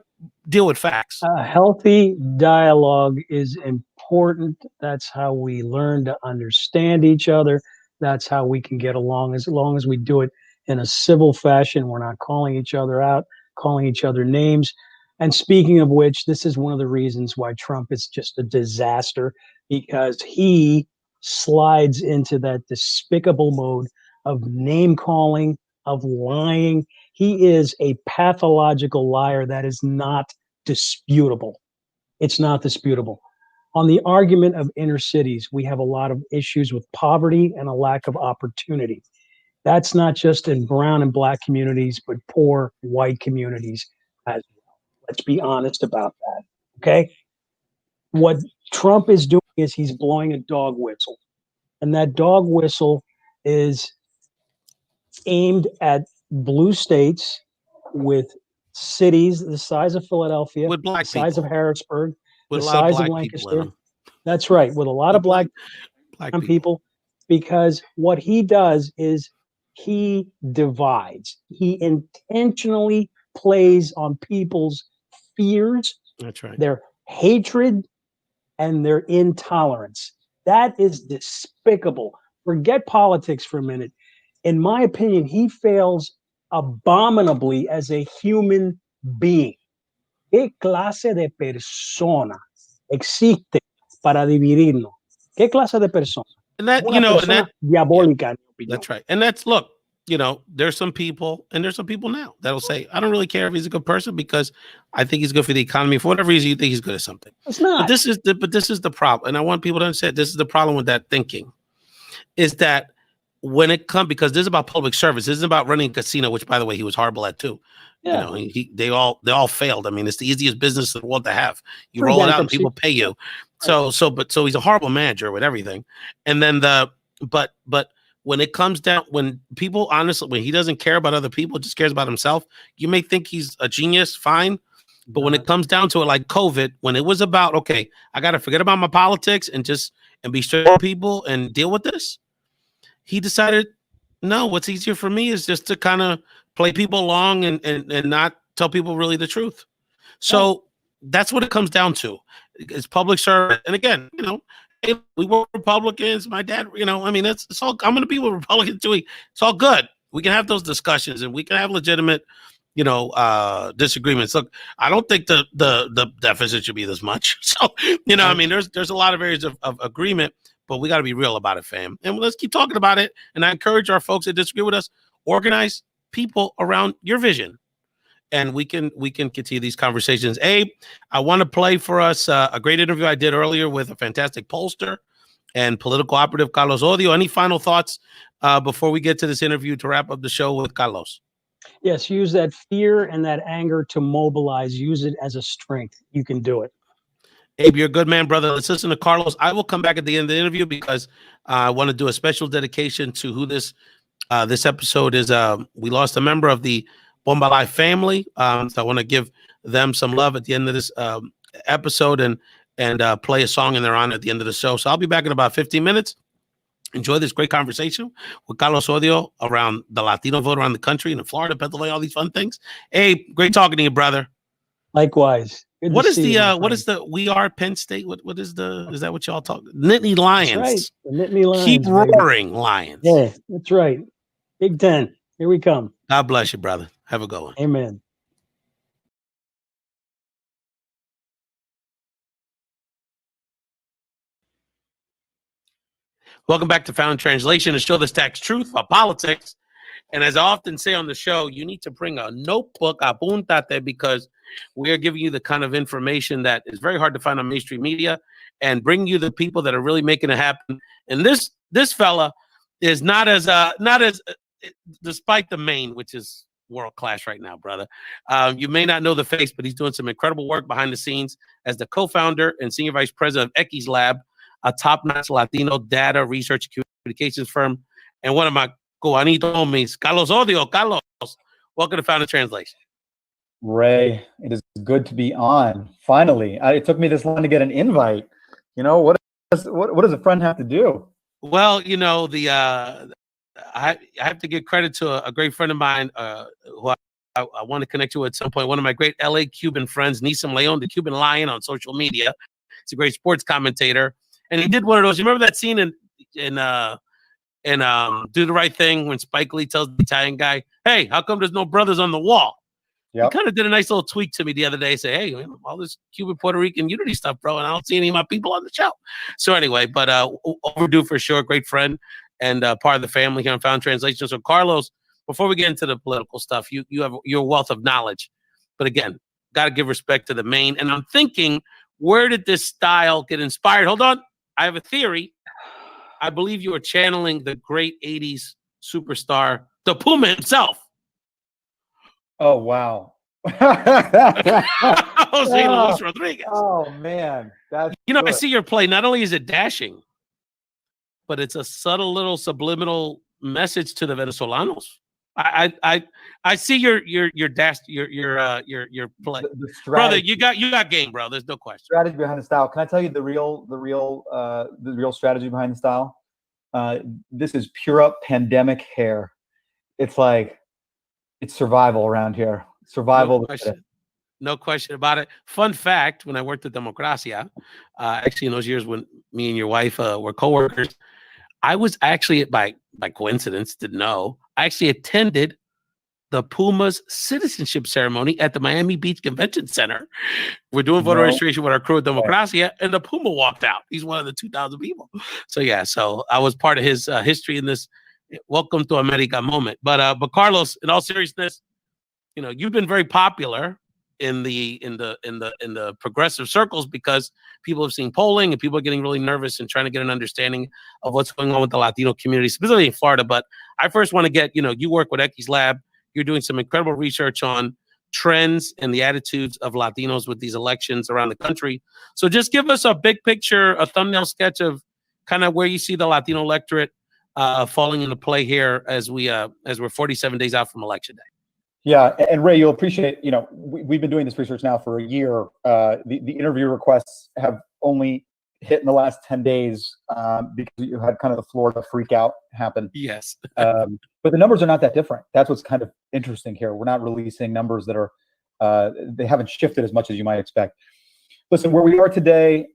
deal with facts. A healthy dialogue is important. That's how we learn to understand each other. That's how we can get along, as long as we do it in a civil fashion. We're not calling each other out, calling each other names. And speaking of which, this is one of the reasons why Trump is just a disaster, because he slides into that despicable mode of name calling, of lying. He is a pathological liar that is not disputable. It's not disputable. On the argument of inner cities, we have a lot of issues with poverty and a lack of opportunity. That's not just in brown and black communities, but poor white communities as well. Let's be honest about that, okay? What Trump is doing is he's blowing a dog whistle. And that dog whistle is aimed at blue states with cities the size of Philadelphia, with black the size people. of Harrisburg, with the a lot size of of black people in Lancaster. them. That's right, with a lot of black people, because what he does is he divides. He intentionally plays on people's fears, That's right. their hatred, and their intolerance. That is despicable. Forget politics for a minute. In my opinion, he fails abominably as a human being. ¿Qué clase de persona existe para dividirnos? ¿Qué clase de persona? And that, Una persona diabólica, en mi opinión. That's right. And that's, look, there's some people, and there's some people now that'll say, I don't really care if he's a good person, because I think he's good for the economy. For whatever reason, you think he's good at something. It's not. But this is the problem. And I want people to understand, this is the problem with that thinking, is that when it comes, because this is about public service, this is about running a casino, which, by the way, he was horrible at too. Yeah. They all failed. I mean, it's the easiest business in the world to have. You roll it out and people pay you. So he's a horrible manager with everything. And then but when it comes down, when people, honestly, when he doesn't care about other people, just cares about himself, you may think he's a genius, fine. But when it comes down to it, like COVID, when it was about, okay, I got to forget about my politics and be straight with people and deal with this, he decided, no, what's easier for me is just to kind of play people along and not tell people really the truth. So that's what it comes down to. It's public service. And again, hey, we were Republicans. My dad, I mean, it's all, I'm going to be with Republicans too. It's all good. We can have those discussions and we can have legitimate, disagreements. Look, I don't think the deficit should be this much. So, I mean, there's a lot of areas of agreement, but we got to be real about it, fam. And let's keep talking about it. And I encourage our folks that disagree with us, organize people around your vision. And we can continue these conversations. Abe, I want to play for us a great interview I did earlier with a fantastic pollster and political operative, Carlos Odio. Any final thoughts before we get to this interview to wrap up the show with Carlos? Yes, use that fear and that anger to mobilize. Use it as a strength. You can do it. Abe, you're a good man, brother. Let's listen to Carlos. I will come back at the end of the interview because I want to do a special dedication to who this episode is. We lost a member of the Bomba Life family. So I want to give them some love at the end of this episode and play a song in their honor at the end of the show. So I'll be back in about 15 minutes. Enjoy this great conversation with Carlos Odio around the Latino vote around the country and in Florida, Pennsylvania, all these fun things. Hey, great talking to you, brother. Likewise. What is the We Are Penn State? Is that what y'all talk? Nittany Lions. That's right. The Nittany Lions. Keep roaring, Lions. Yeah, that's right. Big Ten. Here we come. God bless you, brother. Have a good one. Amen. Welcome back to Found Translation, a show that stacks truth about politics. And as I often say on the show, you need to bring a notebook, apuntate, because we are giving you the kind of information that is very hard to find on mainstream media, and bring you the people that are really making it happen. And this fella is not as despite the main, which is world class right now, brother. You may not know the face, but he's doing some incredible work behind the scenes as the co-founder and senior vice president of X Lab, a top-notch Latino data research communications firm, and one of my Cubanito homies, Carlos Odio. Carlos, welcome to Found Translation. Ray, it is good to be on. Finally, it took me this long to get an invite. You know, what does a friend have to do? Well, you know, I have to give credit to a great friend of mine who I want to connect you at some point. One of my great LA Cuban friends, Nisam Leon, the Cuban Lion on social media. He's a great sports commentator. And he did one of those. You remember that scene in Do the Right Thing when Spike Lee tells the Italian guy, "Hey, how come there's no brothers on the wall?" Yep. He kind of did a nice little tweak to me the other day. Say, "Hey, all this Cuban Puerto Rican unity stuff, bro, and I don't see any of my people on the show." So anyway, but overdue for sure. Great friend and part of the family here on Found Translation. So Carlos, before we get into the political stuff, you have your wealth of knowledge, but again, got to give respect to the main. And I'm thinking, where did this style get inspired? Hold on. I have a theory. I believe you are channeling the great 80s superstar, the Puma himself. Oh, wow. Jose Luis Rodriguez. Oh, man. That's good. I see your play. Not only is it dashing, but it's a subtle little subliminal message to the Venezolanos. I see your dash, your play, brother. You got game, bro. There's no question. Strategy behind the style. Can I tell you the real strategy behind the style? This is pure up pandemic hair. It's like it's survival around here. Survival. No question about it. Fun fact: when I worked at Democracia, actually in those years when me and your wife were coworkers, I was actually by coincidence, didn't know. I actually attended the Puma's citizenship ceremony at the Miami Beach Convention Center. We're doing voter registration with our crew at Democracia, and the Puma walked out. He's one of the 2,000 people. So yeah, so I was part of his history in this welcome to America moment. But Carlos, in all seriousness, you know, you've been very popular in the progressive circles because people have seen polling and people are getting really nervous and trying to get an understanding of what's going on with the Latino community, specifically in Florida. But I first want to get, you work with X Lab. You're doing some incredible research on trends and the attitudes of Latinos with these elections around the country. So just give us a big picture, a thumbnail sketch of kind of where you see the Latino electorate falling into play here as we're 47 days out from Election Day. Yeah, and Ray, you'll appreciate, we've been doing this research now for a year. The interview requests have only hit in the last 10 days because you had kind of the Florida freak out happen. Yes. But the numbers are not that different. That's what's kind of interesting here. We're not releasing numbers that are, they haven't shifted as much as you might expect. Listen, where we are today,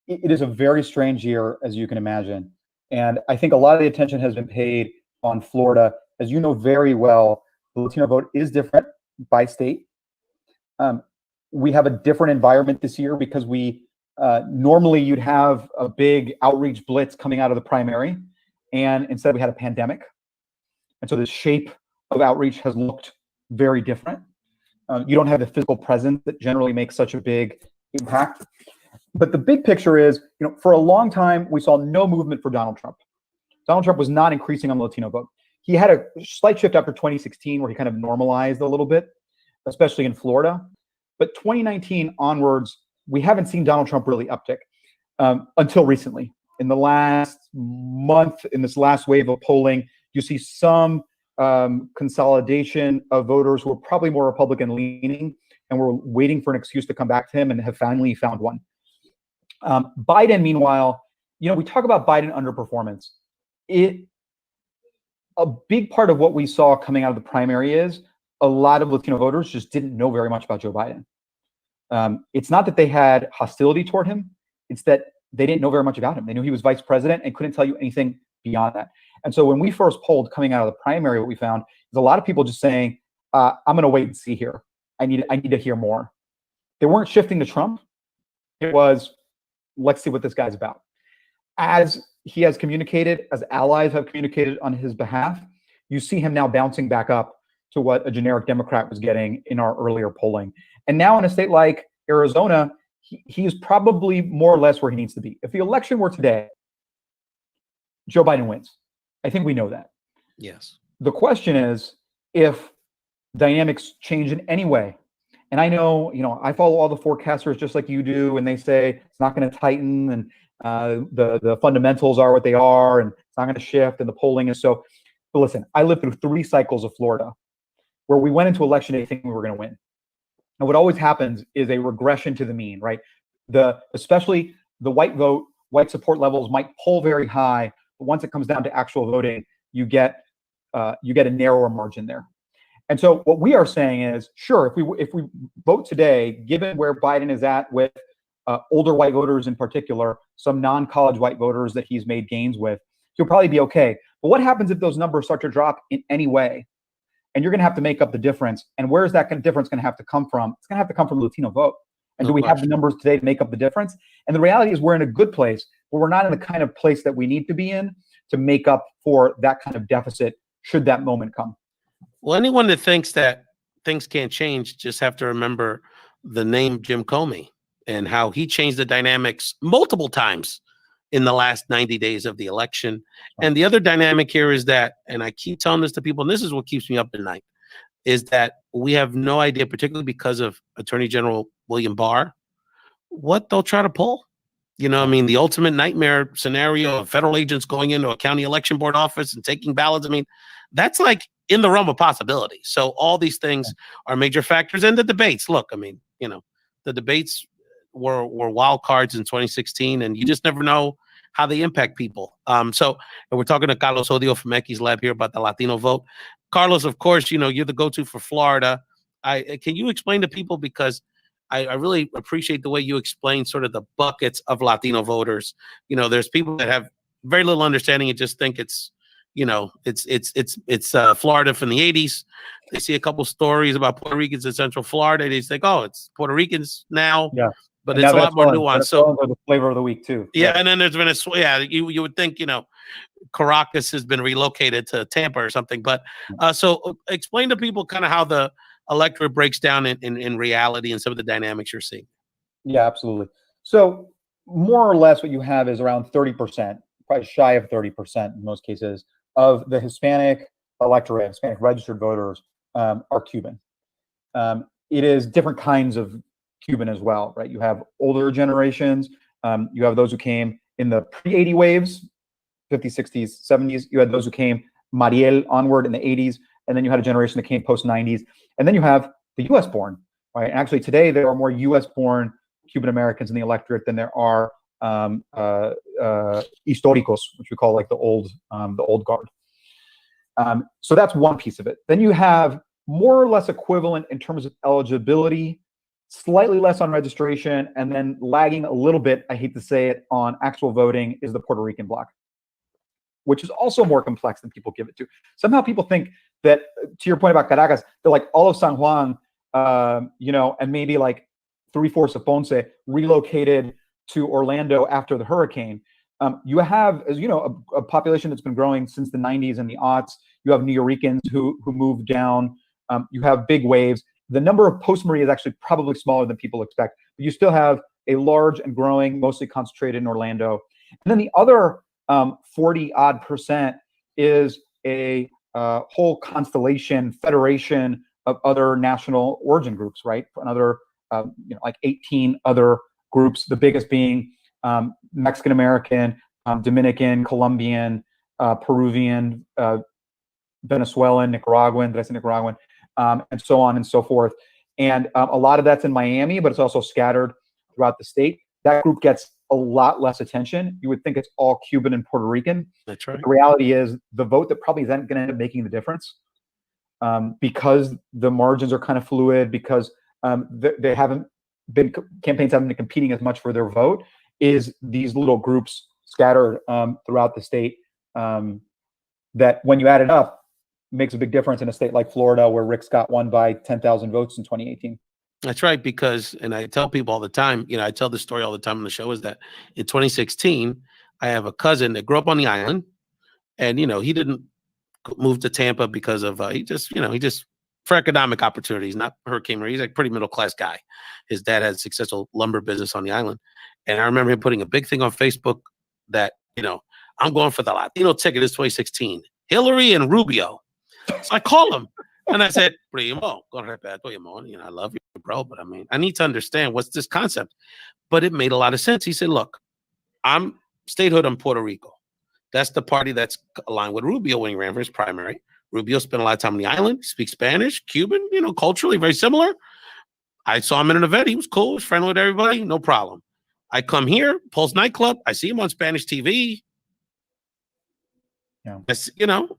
it is a very strange year, as you can imagine. And I think a lot of the attention has been paid on Florida. As you know very well, the Latino vote is different by state. We have a different environment this year because normally you'd have a big outreach blitz coming out of the primary, and instead we had a pandemic. And so the shape of outreach has looked very different. You don't have the physical presence that generally makes such a big impact. But the big picture is, for a long time, we saw no movement for Donald Trump. Donald Trump was not increasing on the Latino vote. He had a slight shift after 2016 where he kind of normalized a little bit, especially in Florida. But 2019 onwards, we haven't seen Donald Trump really uptick until recently. In the last month, in this last wave of polling, you see some consolidation of voters who are probably more Republican leaning and were waiting for an excuse to come back to him and have finally found one. Biden, meanwhile, we talk about Biden underperformance. A big part of what we saw coming out of the primary is a lot of Latino voters just didn't know very much about Joe Biden. It's not that they had hostility toward him. It's that they didn't know very much about him. They knew he was vice president and couldn't tell you anything beyond that. And so when we first polled coming out of the primary, what we found is a lot of people just saying, I'm going to wait and see here. I need to hear more. They weren't shifting to Trump. It was, let's see what this guy's about. as he has communicated, as allies have communicated on his behalf, you see him now bouncing back up to what a generic Democrat was getting in our earlier polling. And now in a state like Arizona, he is probably more or less where he needs to be. If the election were today, Joe Biden wins. I think we know that. Yes. The question is if dynamics change in any way. And I know, I follow all the forecasters just like you do, and they say it's not going to tighten, and the fundamentals are what they are, and it's not going to shift, and the polling is so. But listen, I lived through 3 cycles of Florida where we went into election day thinking we were going to win. And what always happens is a regression to the mean, right? Especially the white vote, white support levels might pull very high, but once it comes down to actual voting, you get a narrower margin there. And so what we are saying is, sure, if we vote today, given where Biden is at with older white voters in particular, some non-college white voters that he's made gains with, he'll probably be okay. But what happens if those numbers start to drop in any way? And you're going to have to make up the difference. And where is that difference going to have to come from? It's going to have to come from the Latino vote. And do we have the numbers today to make up the difference? And the reality is we're in a good place, but we're not in the kind of place that we need to be in to make up for that kind of deficit should that moment come. Well, anyone that thinks that things can't change just have to remember the name Jim Comey and how he changed the dynamics multiple times in the last 90 days of the election. And the other dynamic here is that, and I keep telling this to people, and this is what keeps me up at night, is that we have no idea, particularly because of Attorney General William Barr, what they'll try to pull. The ultimate nightmare scenario of federal agents going into a county election board office and taking ballots. That's like in the realm of possibility. So all these things are major factors. And the debates, look, the debates were wild cards in 2016, and you just never know how they impact people. And we're talking to Carlos Odio from Equi's Lab here about the Latino vote. Carlos, of course, you're the go-to for Florida. Can you explain to people, because I really appreciate the way you explain sort of the buckets of Latino voters. There's people that have very little understanding and just think it's Florida from the 80s. They see a couple stories about Puerto Ricans in Central Florida. They just think, oh, it's Puerto Ricans now. Yeah. But it's a lot more nuanced. So the flavor of the week too. Yeah, and then there's been you would think, Caracas has been relocated to Tampa or something. But so explain to people kind of how the electorate breaks down in reality and some of the dynamics you're seeing. Yeah, absolutely. So more or less what you have is around 30%, probably shy of 30% in most cases, of the Hispanic electorate, Hispanic registered voters are Cuban. It is different kinds of Cuban as well, right? You have older generations. You have those who came in the pre-80 waves, 50s, 60s, 70s. You had those who came Mariel onward in the 80s. And then you had a generation that came post-90s. And then you have the U.S. born, right? And actually today there are more U.S. born Cuban Americans in the electorate than there are históricos, which we call like the old guard. So that's one piece of it. Then you have more or less equivalent in terms of eligibility, slightly less on registration, and then lagging a little bit, I hate to say it, on actual voting is the Puerto Rican bloc, which is also more complex than people give it to. Somehow people think that, to your point about Caracas, they're like all of San Juan, and maybe like 3/4 of Ponce relocated to Orlando after the hurricane. You have, as you know, a population that's been growing since the 90s and the aughts. You have New Yorkers who moved down. You have big waves. The number of post-Maria is actually probably smaller than people expect, but you still have a large and growing, mostly concentrated in Orlando. And then the other 40-odd% is a whole constellation, federation of other national origin groups, right? Another, like 18 other groups, the biggest being Mexican-American, Dominican, Colombian, Peruvian, Venezuelan, Nicaraguan, did I say Nicaraguan? And so on and so forth. And a lot of that's in Miami, but it's also scattered throughout the state. That group gets a lot less attention. You would think it's all Cuban and Puerto Rican. That's right. The reality is the vote that probably isn't going to end up making the difference because the margins are kind of fluid, because they haven't been, campaigns haven't been competing as much for their vote, is these little groups scattered throughout the state that when you add it up, makes a big difference in a state like Florida, where Rick Scott won by 10,000 votes in 2018. That's right, because, and I tell people all the time, I tell this story all the time on the show, is that in 2016, I have a cousin that grew up on the island, and he didn't move to Tampa because of he just for economic opportunities, not Hurricane Maria. He's a pretty middle class guy. His dad had a successful lumber business on the island, and I remember him putting a big thing on Facebook that I'm going for the Latino ticket. It's 2016, Hillary and Rubio. So I call him and I said, "Primo, I love you, bro, but I mean, I need to understand what's this concept." But it made a lot of sense. He said, "Look, I'm statehood on Puerto Rico. That's the party that's aligned with Rubio when he ran for his primary. Rubio spent a lot of time on the island, speaks Spanish, Cuban, culturally very similar. I saw him in an event. He was cool, was friendly with everybody, no problem. I come here, Pulse nightclub. I see him on Spanish TV. Yeah.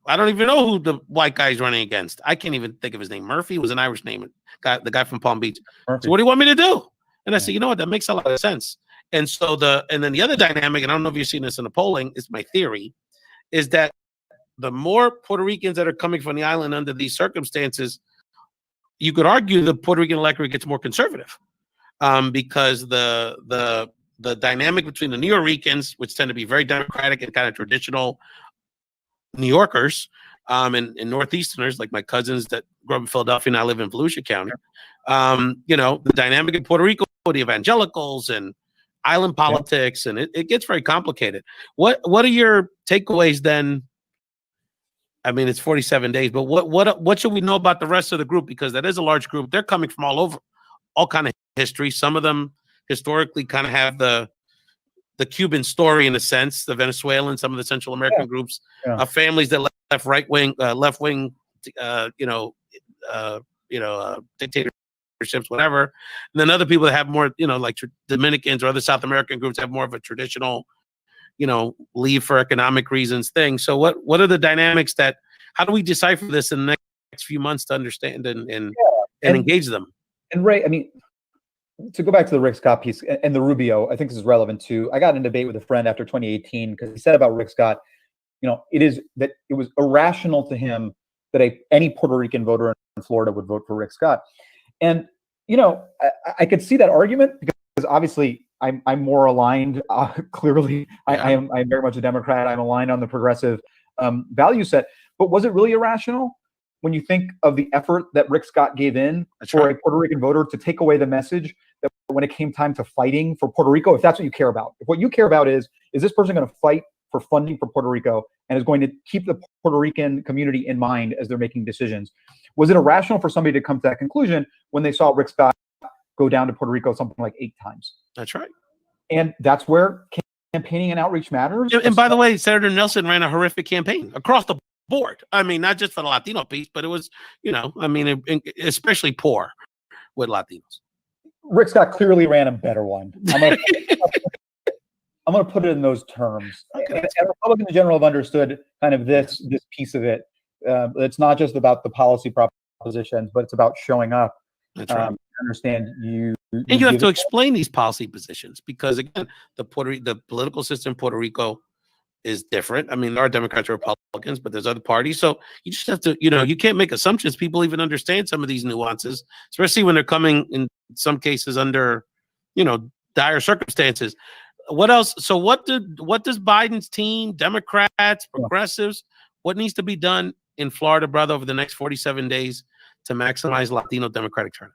I don't even know who the white guy is running against. I can't even think of his name. Murphy was an Irish name. The guy from Palm Beach. Murphy. So what do you want me to do?" And I said, "You know what? That makes a lot of sense." And so then the other dynamic, and I don't know if you've seen this in the polling, is my theory, is that the more Puerto Ricans that are coming from the island under these circumstances, you could argue the Puerto Rican electorate gets more conservative, because the dynamic between the New Yorkers, which tend to be very democratic and kind of traditional New Yorkers, and Northeasterners, like my cousins that grew up in Philadelphia and I live in Volusia County, the dynamic in Puerto Rico, the evangelicals and island politics, and it gets very complicated. What are your takeaways then? I mean, it's 47 days, but what should we know about the rest of the group? Because that is a large group. They're coming from all over, all kind of history. Some of them historically kind of have the Cuban story in a sense, the Venezuelan, some of the Central American groups, families that left wing, dictatorships, whatever. And then other people that have more, like Dominicans or other South American groups have more of a traditional, leave for economic reasons thing. So what are the dynamics how do we decipher this in the next few months to understand and engage them? And Ray, I mean, to go back to the Rick Scott piece and the Rubio, I think this is relevant too. I got in a debate with a friend after 2018 because he said about Rick Scott, it was irrational to him that any Puerto Rican voter in Florida would vote for Rick Scott. And, I could see that argument because obviously I'm more aligned. Clearly, I'm very much a Democrat. I'm aligned on the progressive value set. But was it really irrational when you think of the effort that Rick Scott gave in for a Puerto Rican voter to take away the message that when it came time to fighting for Puerto Rico, if that's what you care about, if what you care about is this person going to fight for funding for Puerto Rico and is going to keep the Puerto Rican community in mind as they're making decisions? Was it irrational for somebody to come to that conclusion when they saw Rick Scott go down to Puerto Rico something like 8 times? That's right. And that's where campaigning and outreach matters. And by the way, Senator Nelson ran a horrific campaign across the board. I mean, not just for the Latino piece, but it was, especially poor with Latinos. Rick Scott clearly ran a better one. I'm going to put it in those terms. Okay. And Republicans in general have understood kind of this piece of it. It's not just about the policy propositions, but it's about showing up. That's right. Understand you. And you have to explain these policy positions because, again, the political system in Puerto Rico is different. I mean, there are Democrats or Republicans, but there's other parties. So you just have to, you can't make assumptions. People even understand some of these nuances, especially when they're coming in some cases under, dire circumstances. What else? So what does Biden's team, Democrats, progressives, what needs to be done in Florida, brother, over the next 47 days to maximize Latino Democratic turnout?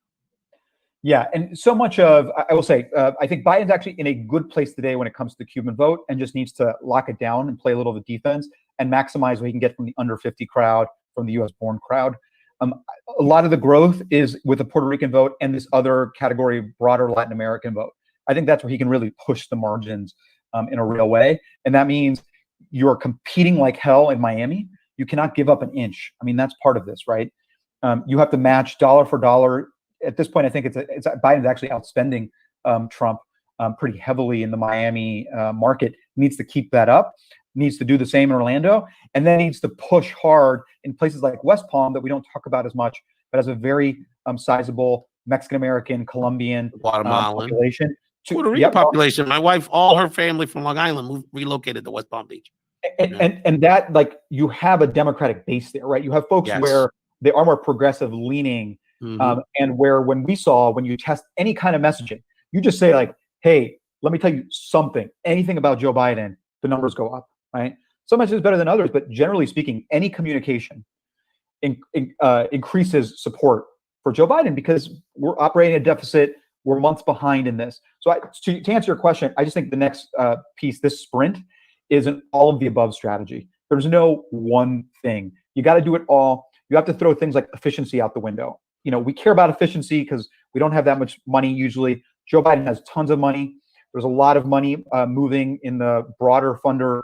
Yeah, and so much of, I will say, I think Biden's actually in a good place today when it comes to the Cuban vote and just needs to lock it down and play a little of the defense and maximize what he can get from the under 50 crowd, from the U.S.-born crowd. A lot of the growth is with the Puerto Rican vote and this other category, broader Latin American vote. I think that's where he can really push the margins in a real way. And that means you're competing like hell in Miami. You cannot give up an inch. I mean, that's part of this, right? You have to match dollar for dollar. At this point, I think it's Biden's actually outspending Trump pretty heavily in the Miami market. Needs to keep that up. Needs to do the same in Orlando, and then needs to push hard in places like West Palm that we don't talk about as much, but has a very sizable Mexican American, Colombian, Guatemalan population. Puerto Rican population. My wife, all her family from Long Island relocated to West Palm Beach. And that, like, you have a Democratic base there, right? You have folks where they are more progressive leaning. And where when you test any kind of messaging, you just say like, hey, let me tell you something, anything about Joe Biden, the numbers go up, right? Some messages better than others, but generally speaking, any communication increases support for Joe Biden because we're operating a deficit. We're months behind in this. So to answer your question, I just think the next piece, this sprint, is an all of the above strategy. There's no one thing. You got to do it all. You have to throw things like efficiency out the window. We care about efficiency because we don't have that much money usually. Joe Biden has tons of money. There's a lot of money moving in the broader funder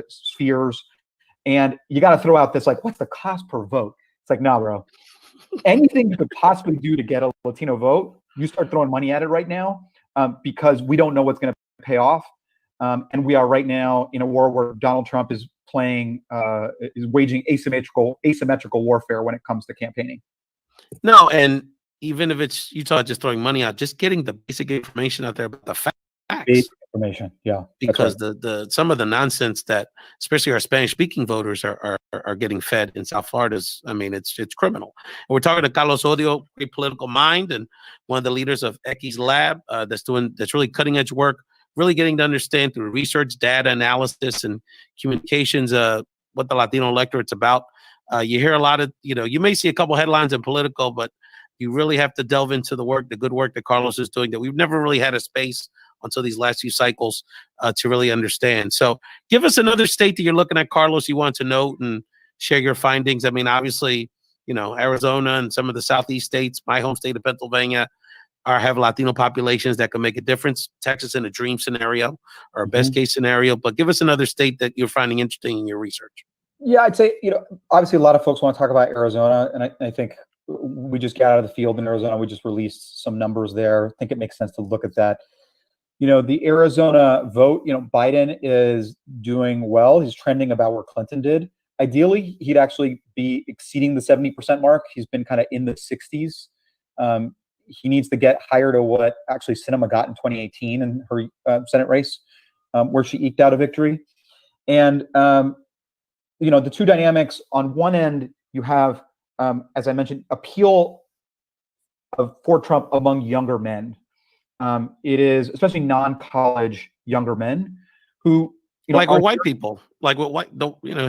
spheres. And you got to throw out this, like, what's the cost per vote? It's like, nah, bro. Anything you could possibly do to get a Latino vote, you start throwing money at it right now because we don't know what's going to pay off. And we are right now in a war where Donald Trump is waging asymmetrical warfare when it comes to campaigning. No, and even if it's Utah just throwing money out, just getting the basic information out there about the facts. Basic information, yeah. Because the some of the nonsense that especially our Spanish speaking voters are getting fed in South Florida is, I mean, it's criminal. And we're talking to Carlos Odio, great political mind, and one of the leaders of Eki's Lab that's really cutting edge work, really getting to understand through research, data analysis, and communications what the Latino electorate's about. You hear a lot of, you may see a couple headlines in Politico, but you really have to delve into the good work that Carlos is doing that we've never really had a space until these last few cycles to really understand. So give us another state that you're looking at, Carlos, you want to note and share your findings. I mean, obviously, Arizona and some of the Southeast states, my home state of Pennsylvania, have Latino populations that can make a difference. Texas in a dream scenario or a best case scenario, but give us another state that you're finding interesting in your research. Yeah, I'd say, obviously a lot of folks want to talk about Arizona, and I think we just got out of the field in Arizona. We just released some numbers there. I think it makes sense to look at that. The Arizona vote, Biden is doing well. He's trending about where Clinton did. Ideally, he'd actually be exceeding the 70% mark. He's been kind of in the 60s. He needs to get higher to what actually Sinema got in 2018 in her Senate race, where she eked out a victory. And, the two dynamics, on one end, you have, as I mentioned, appeal for Trump among younger men. It is especially non-college younger men who, like with white people, like with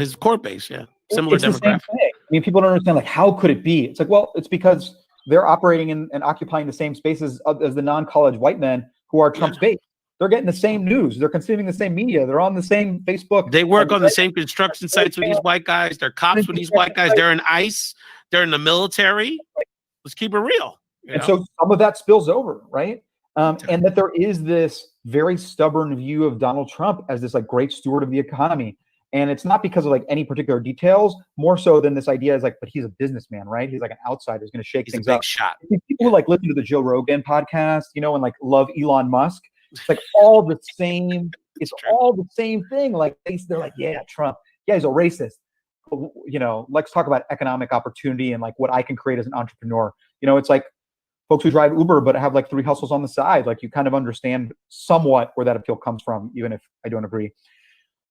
his core base, similar demographic. I mean, people don't understand, like, how could it be? It's like, well, it's because they're operating and occupying the same spaces as the non-college white men who are Trump's base. They're getting the same news. They're consuming the same media. They're on the same Facebook. They work on the same construction sites with these white guys. They're cops with these white guys. They're in ICE. They're in the military. Let's keep it real. And so some of that spills over, right? And that there is this very stubborn view of Donald Trump as this, like, great steward of the economy. And it's not because of, like, any particular details, more so than this idea is, like, but he's a businessman, right? He's like an outsider who's going to shake things up. Shot. People like listen to the Joe Rogan podcast, and like love Elon Musk. It's like all the same. It's all the same thing. Like they're like, yeah, Trump. Yeah, he's a racist. Let's talk about economic opportunity and like what I can create as an entrepreneur. It's like folks who drive Uber but have like 3 hustles on the side. Like you kind of understand somewhat where that appeal comes from, even if I don't agree.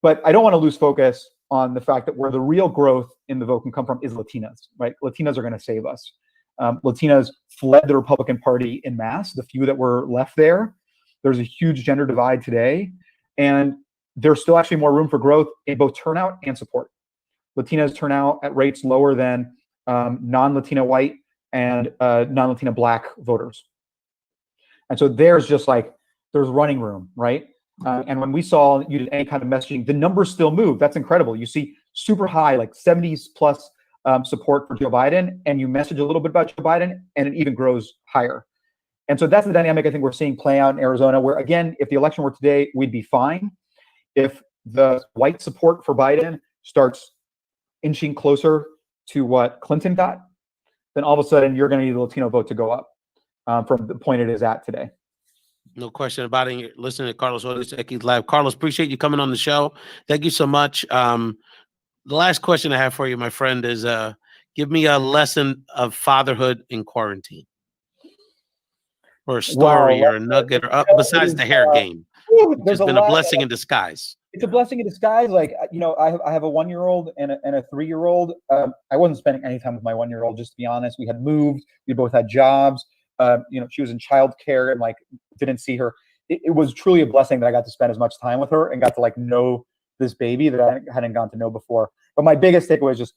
But I don't want to lose focus on the fact that where the real growth in the vote can come from is Latinas, right? Latinas are going to save us. Latinas fled the Republican Party en masse, the few that were left there. There's a huge gender divide today, and there's still actually more room for growth in both turnout and support. Latinas turn out at rates lower than non-Latina white and non-Latina Black voters. And so there's running room, right? And when we saw you did any kind of messaging, the numbers still move. That's incredible. You see super high, like 70s plus support for Joe Biden, and you message a little bit about Joe Biden, and it even grows higher. And so that's the dynamic I think we're seeing play out in Arizona, where, again, if the election were today, we'd be fine. If the white support for Biden starts inching closer to what Clinton got, then all of a sudden you're going to need the Latino vote to go up from the point it is at today. No question about it. You're listening to Carlos Odio, Eki's Lab. Carlos, appreciate you coming on the show. Thank you so much. The last question I have for you, my friend, is give me a lesson of fatherhood in quarantine. Or a story or a nugget, or besides the hair game. It's been a blessing in disguise. It's a blessing in disguise. Like, I have a 1-year-old and a 3-year-old. I wasn't spending any time with my 1-year-old, just to be honest. We had moved. We both had jobs. She was in childcare and like didn't see her. it was truly a blessing that I got to spend as much time with her and got to like know this baby that I hadn't gotten to know before. But my biggest takeaway is just,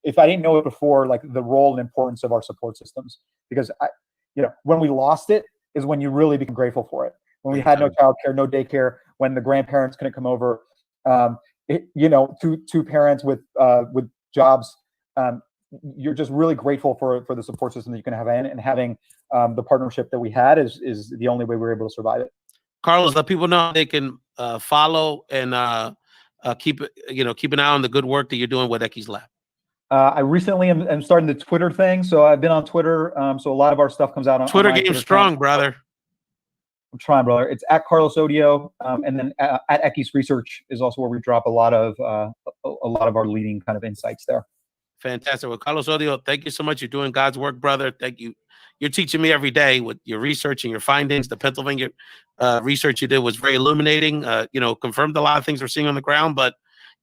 if I didn't know it before, like the role and importance of our support systems, because when we lost it is when you really become grateful for it. When we had no childcare, no daycare, when the grandparents couldn't come over, two parents with jobs, you're just really grateful for the support system that you can have in, and having the partnership that we had is the only way we were able to survive it. Carlos, let people know they can follow and keep an eye on the good work that you're doing with Ecky's Lab. I recently am starting the Twitter thing, so I've been on Twitter. So a lot of our stuff comes out on Twitter. On Game strong, brother. I'm trying, brother. It's at Carlos Odio, and then at Ecky's Research is also where we drop a lot of our leading kind of insights there. Fantastic. Well, Carlos Odio, thank you so much. You're doing God's work, brother. Thank you. You're teaching me every day with your research and your findings. The Pennsylvania research you did was very illuminating. Confirmed a lot of things we're seeing on the ground, but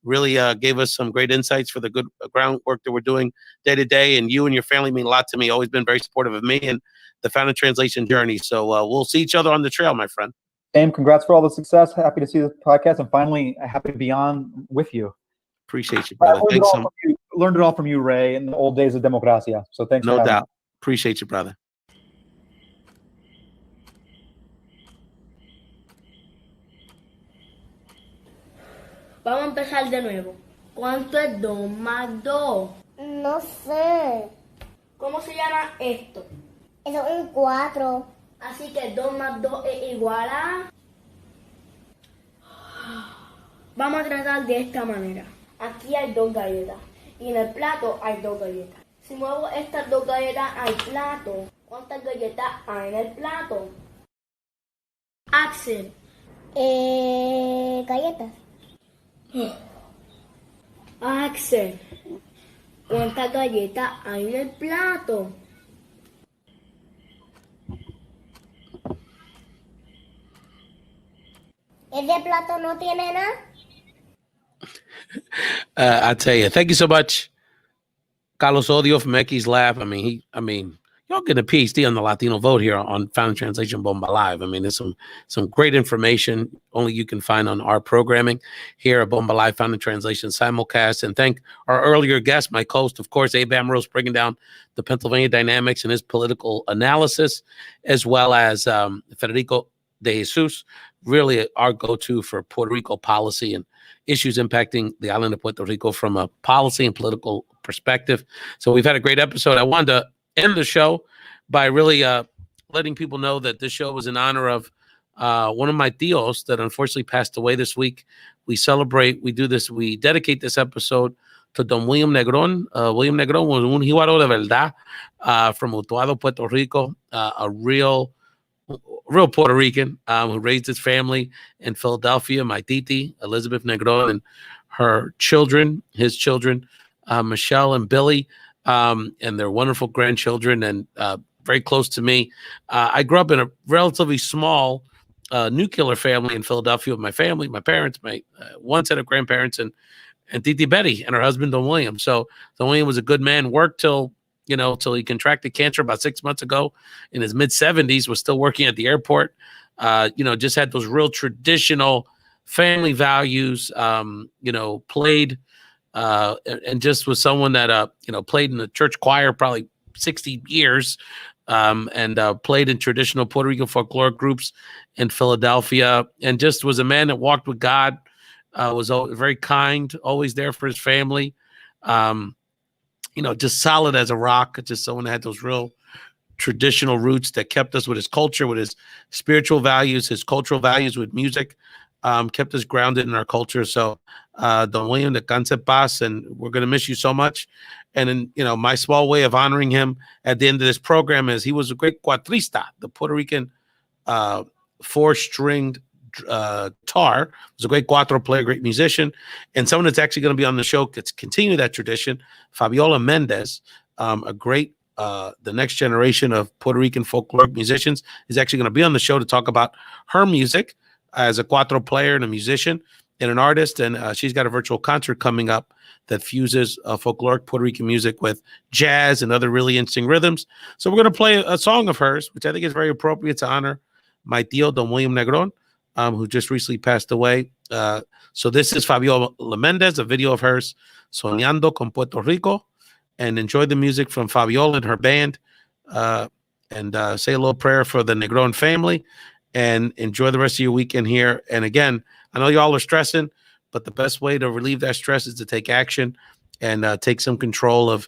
really gave us some great insights for the good groundwork that we're doing day to day. And you and your family mean a lot to me. Always been very supportive of me and the Found in Translation journey. So we'll see each other on the trail, my friend. Sam, congrats for all the success. Happy to see the podcast, and finally happy to be on with you. Appreciate you, brother. Thanks so much. Learned it all from you, Ray, in the old days of Democracia. So thanks. No doubt. Appreciate you, brother. Vamos a empezar de nuevo. ¿Cuánto es 2 más 2? No sé. ¿Cómo se llama esto? Eso es un 4. Así que 2 más 2 es igual a... Vamos a tratar de esta manera. Aquí hay 2 galletas. Y en el plato hay 2 galletas. Si muevo estas 2 galletas al plato, ¿cuántas galletas hay en el plato? Axel. Galletas. Axel, ¿cuántas galletas hay en el plato? ¿Ese plato no tiene nada? I tell you, thank you so much, Carlos Odio from Ecky's Lab. I mean, y'all get a PhD on the Latino vote here on Found in Translation Bomba Live. I mean, there's some great information only you can find on our programming here at Bomba Live Found in Translation simulcast. And thank our earlier guest, my co-host, of course, Abe Amoros, bringing down the Pennsylvania dynamics and his political analysis, as well as Federico DeJesus, really our go-to for Puerto Rico policy and issues impacting the island of Puerto Rico from a policy and political perspective. So we've had a great episode. I wanted to end the show by really letting people know that this show was in honor of one of my tios that unfortunately passed away this week. We dedicate this episode to Don William Negron. William Negron was un jíbaro de verdad from Utuado, Puerto Rico, a real Puerto Rican who raised his family in Philadelphia. My titi, Elizabeth Negron, and his children, Michelle and Billy, and their wonderful grandchildren, and very close to me. I grew up in a relatively small nuclear family in Philadelphia with my family, my parents, my one set of grandparents, and Titi Betty and her husband, Don William. So Don William was a good man, worked till he contracted cancer about 6 months ago in his mid-70s, was still working at the airport, just had those real traditional family values, played and just was someone that, played in the church choir probably 60 years and played in traditional Puerto Rican folkloric groups in Philadelphia, and just was a man that walked with God, was very kind, always there for his family, just solid as a rock, just someone that had those real traditional roots that kept us with his culture, with his spiritual values, his cultural values with music, kept us grounded in our culture. So Don William, descanse en paz, and we're going to miss you so much. And then, my small way of honoring him at the end of this program is he was a great cuatrista, the Puerto Rican four-stringed guitar. Was a great cuatro player, great musician, and someone that's actually going to be on the show to continue that tradition. Fabiola Mendez, a great the next generation of Puerto Rican folkloric musicians, is actually going to be on the show to talk about her music as a cuatro player and a musician and an artist. And she's got a virtual concert coming up that fuses folkloric Puerto Rican music with jazz and other really interesting rhythms. So we're going to play a song of hers, which I think is very appropriate to honor my tío, Don William Negron, who just recently passed away. So this is Fabiola Mendez, a video of hers, Soñando con Puerto Rico. And enjoy the music from Fabiola and her band. And say a little prayer for the Negron family. And enjoy the rest of your weekend here. And again, I know y'all are stressing, but the best way to relieve that stress is to take action and take some control of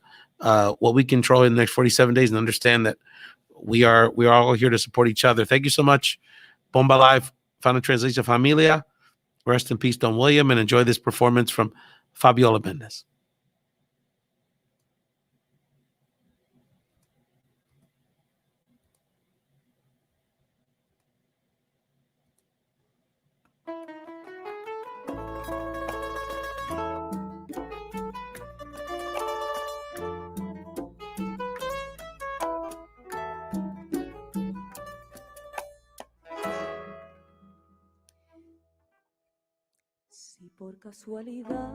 what we control in the next 47 days and understand that we are all here to support each other. Thank you so much. Bomba Live, Final Translation Familia. Rest in peace, Don William, and enjoy this performance from Fabiola Mendez. Si por casualidad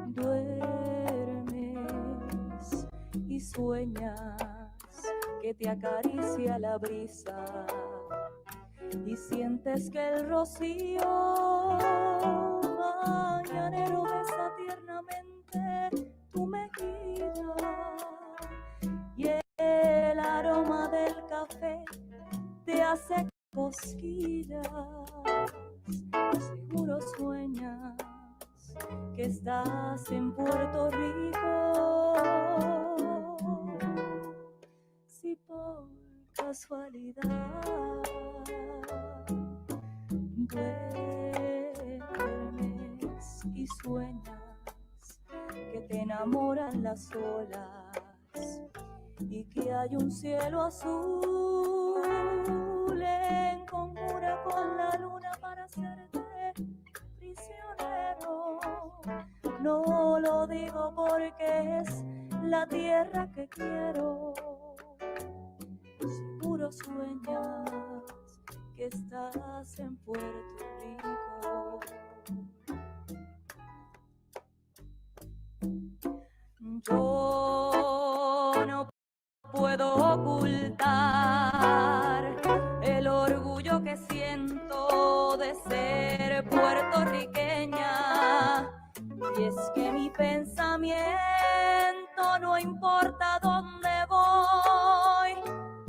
duermes y sueñas que te acaricia la brisa y sientes que el rocío mañanero besa tiernamente tu mejilla y el aroma del café te hace cosquillas, seguro sueñas que estás en Puerto Rico. Si por casualidad duermes y sueñas que te enamoran las olas y que hay un cielo azul en conjura con la luna para hacerte prisionero. No lo digo porque es la tierra que quiero. Seguro sueñas que estás en Puerto Rico. Yo no puedo ocultar el orgullo que siento de ser puertorriqueña. Y es que mi pensamiento, no importa dónde voy,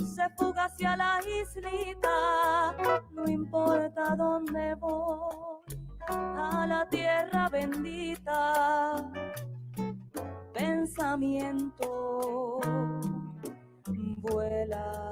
se fuga hacia la islita. No importa dónde voy, a la tierra bendita. Pensamiento, vuela.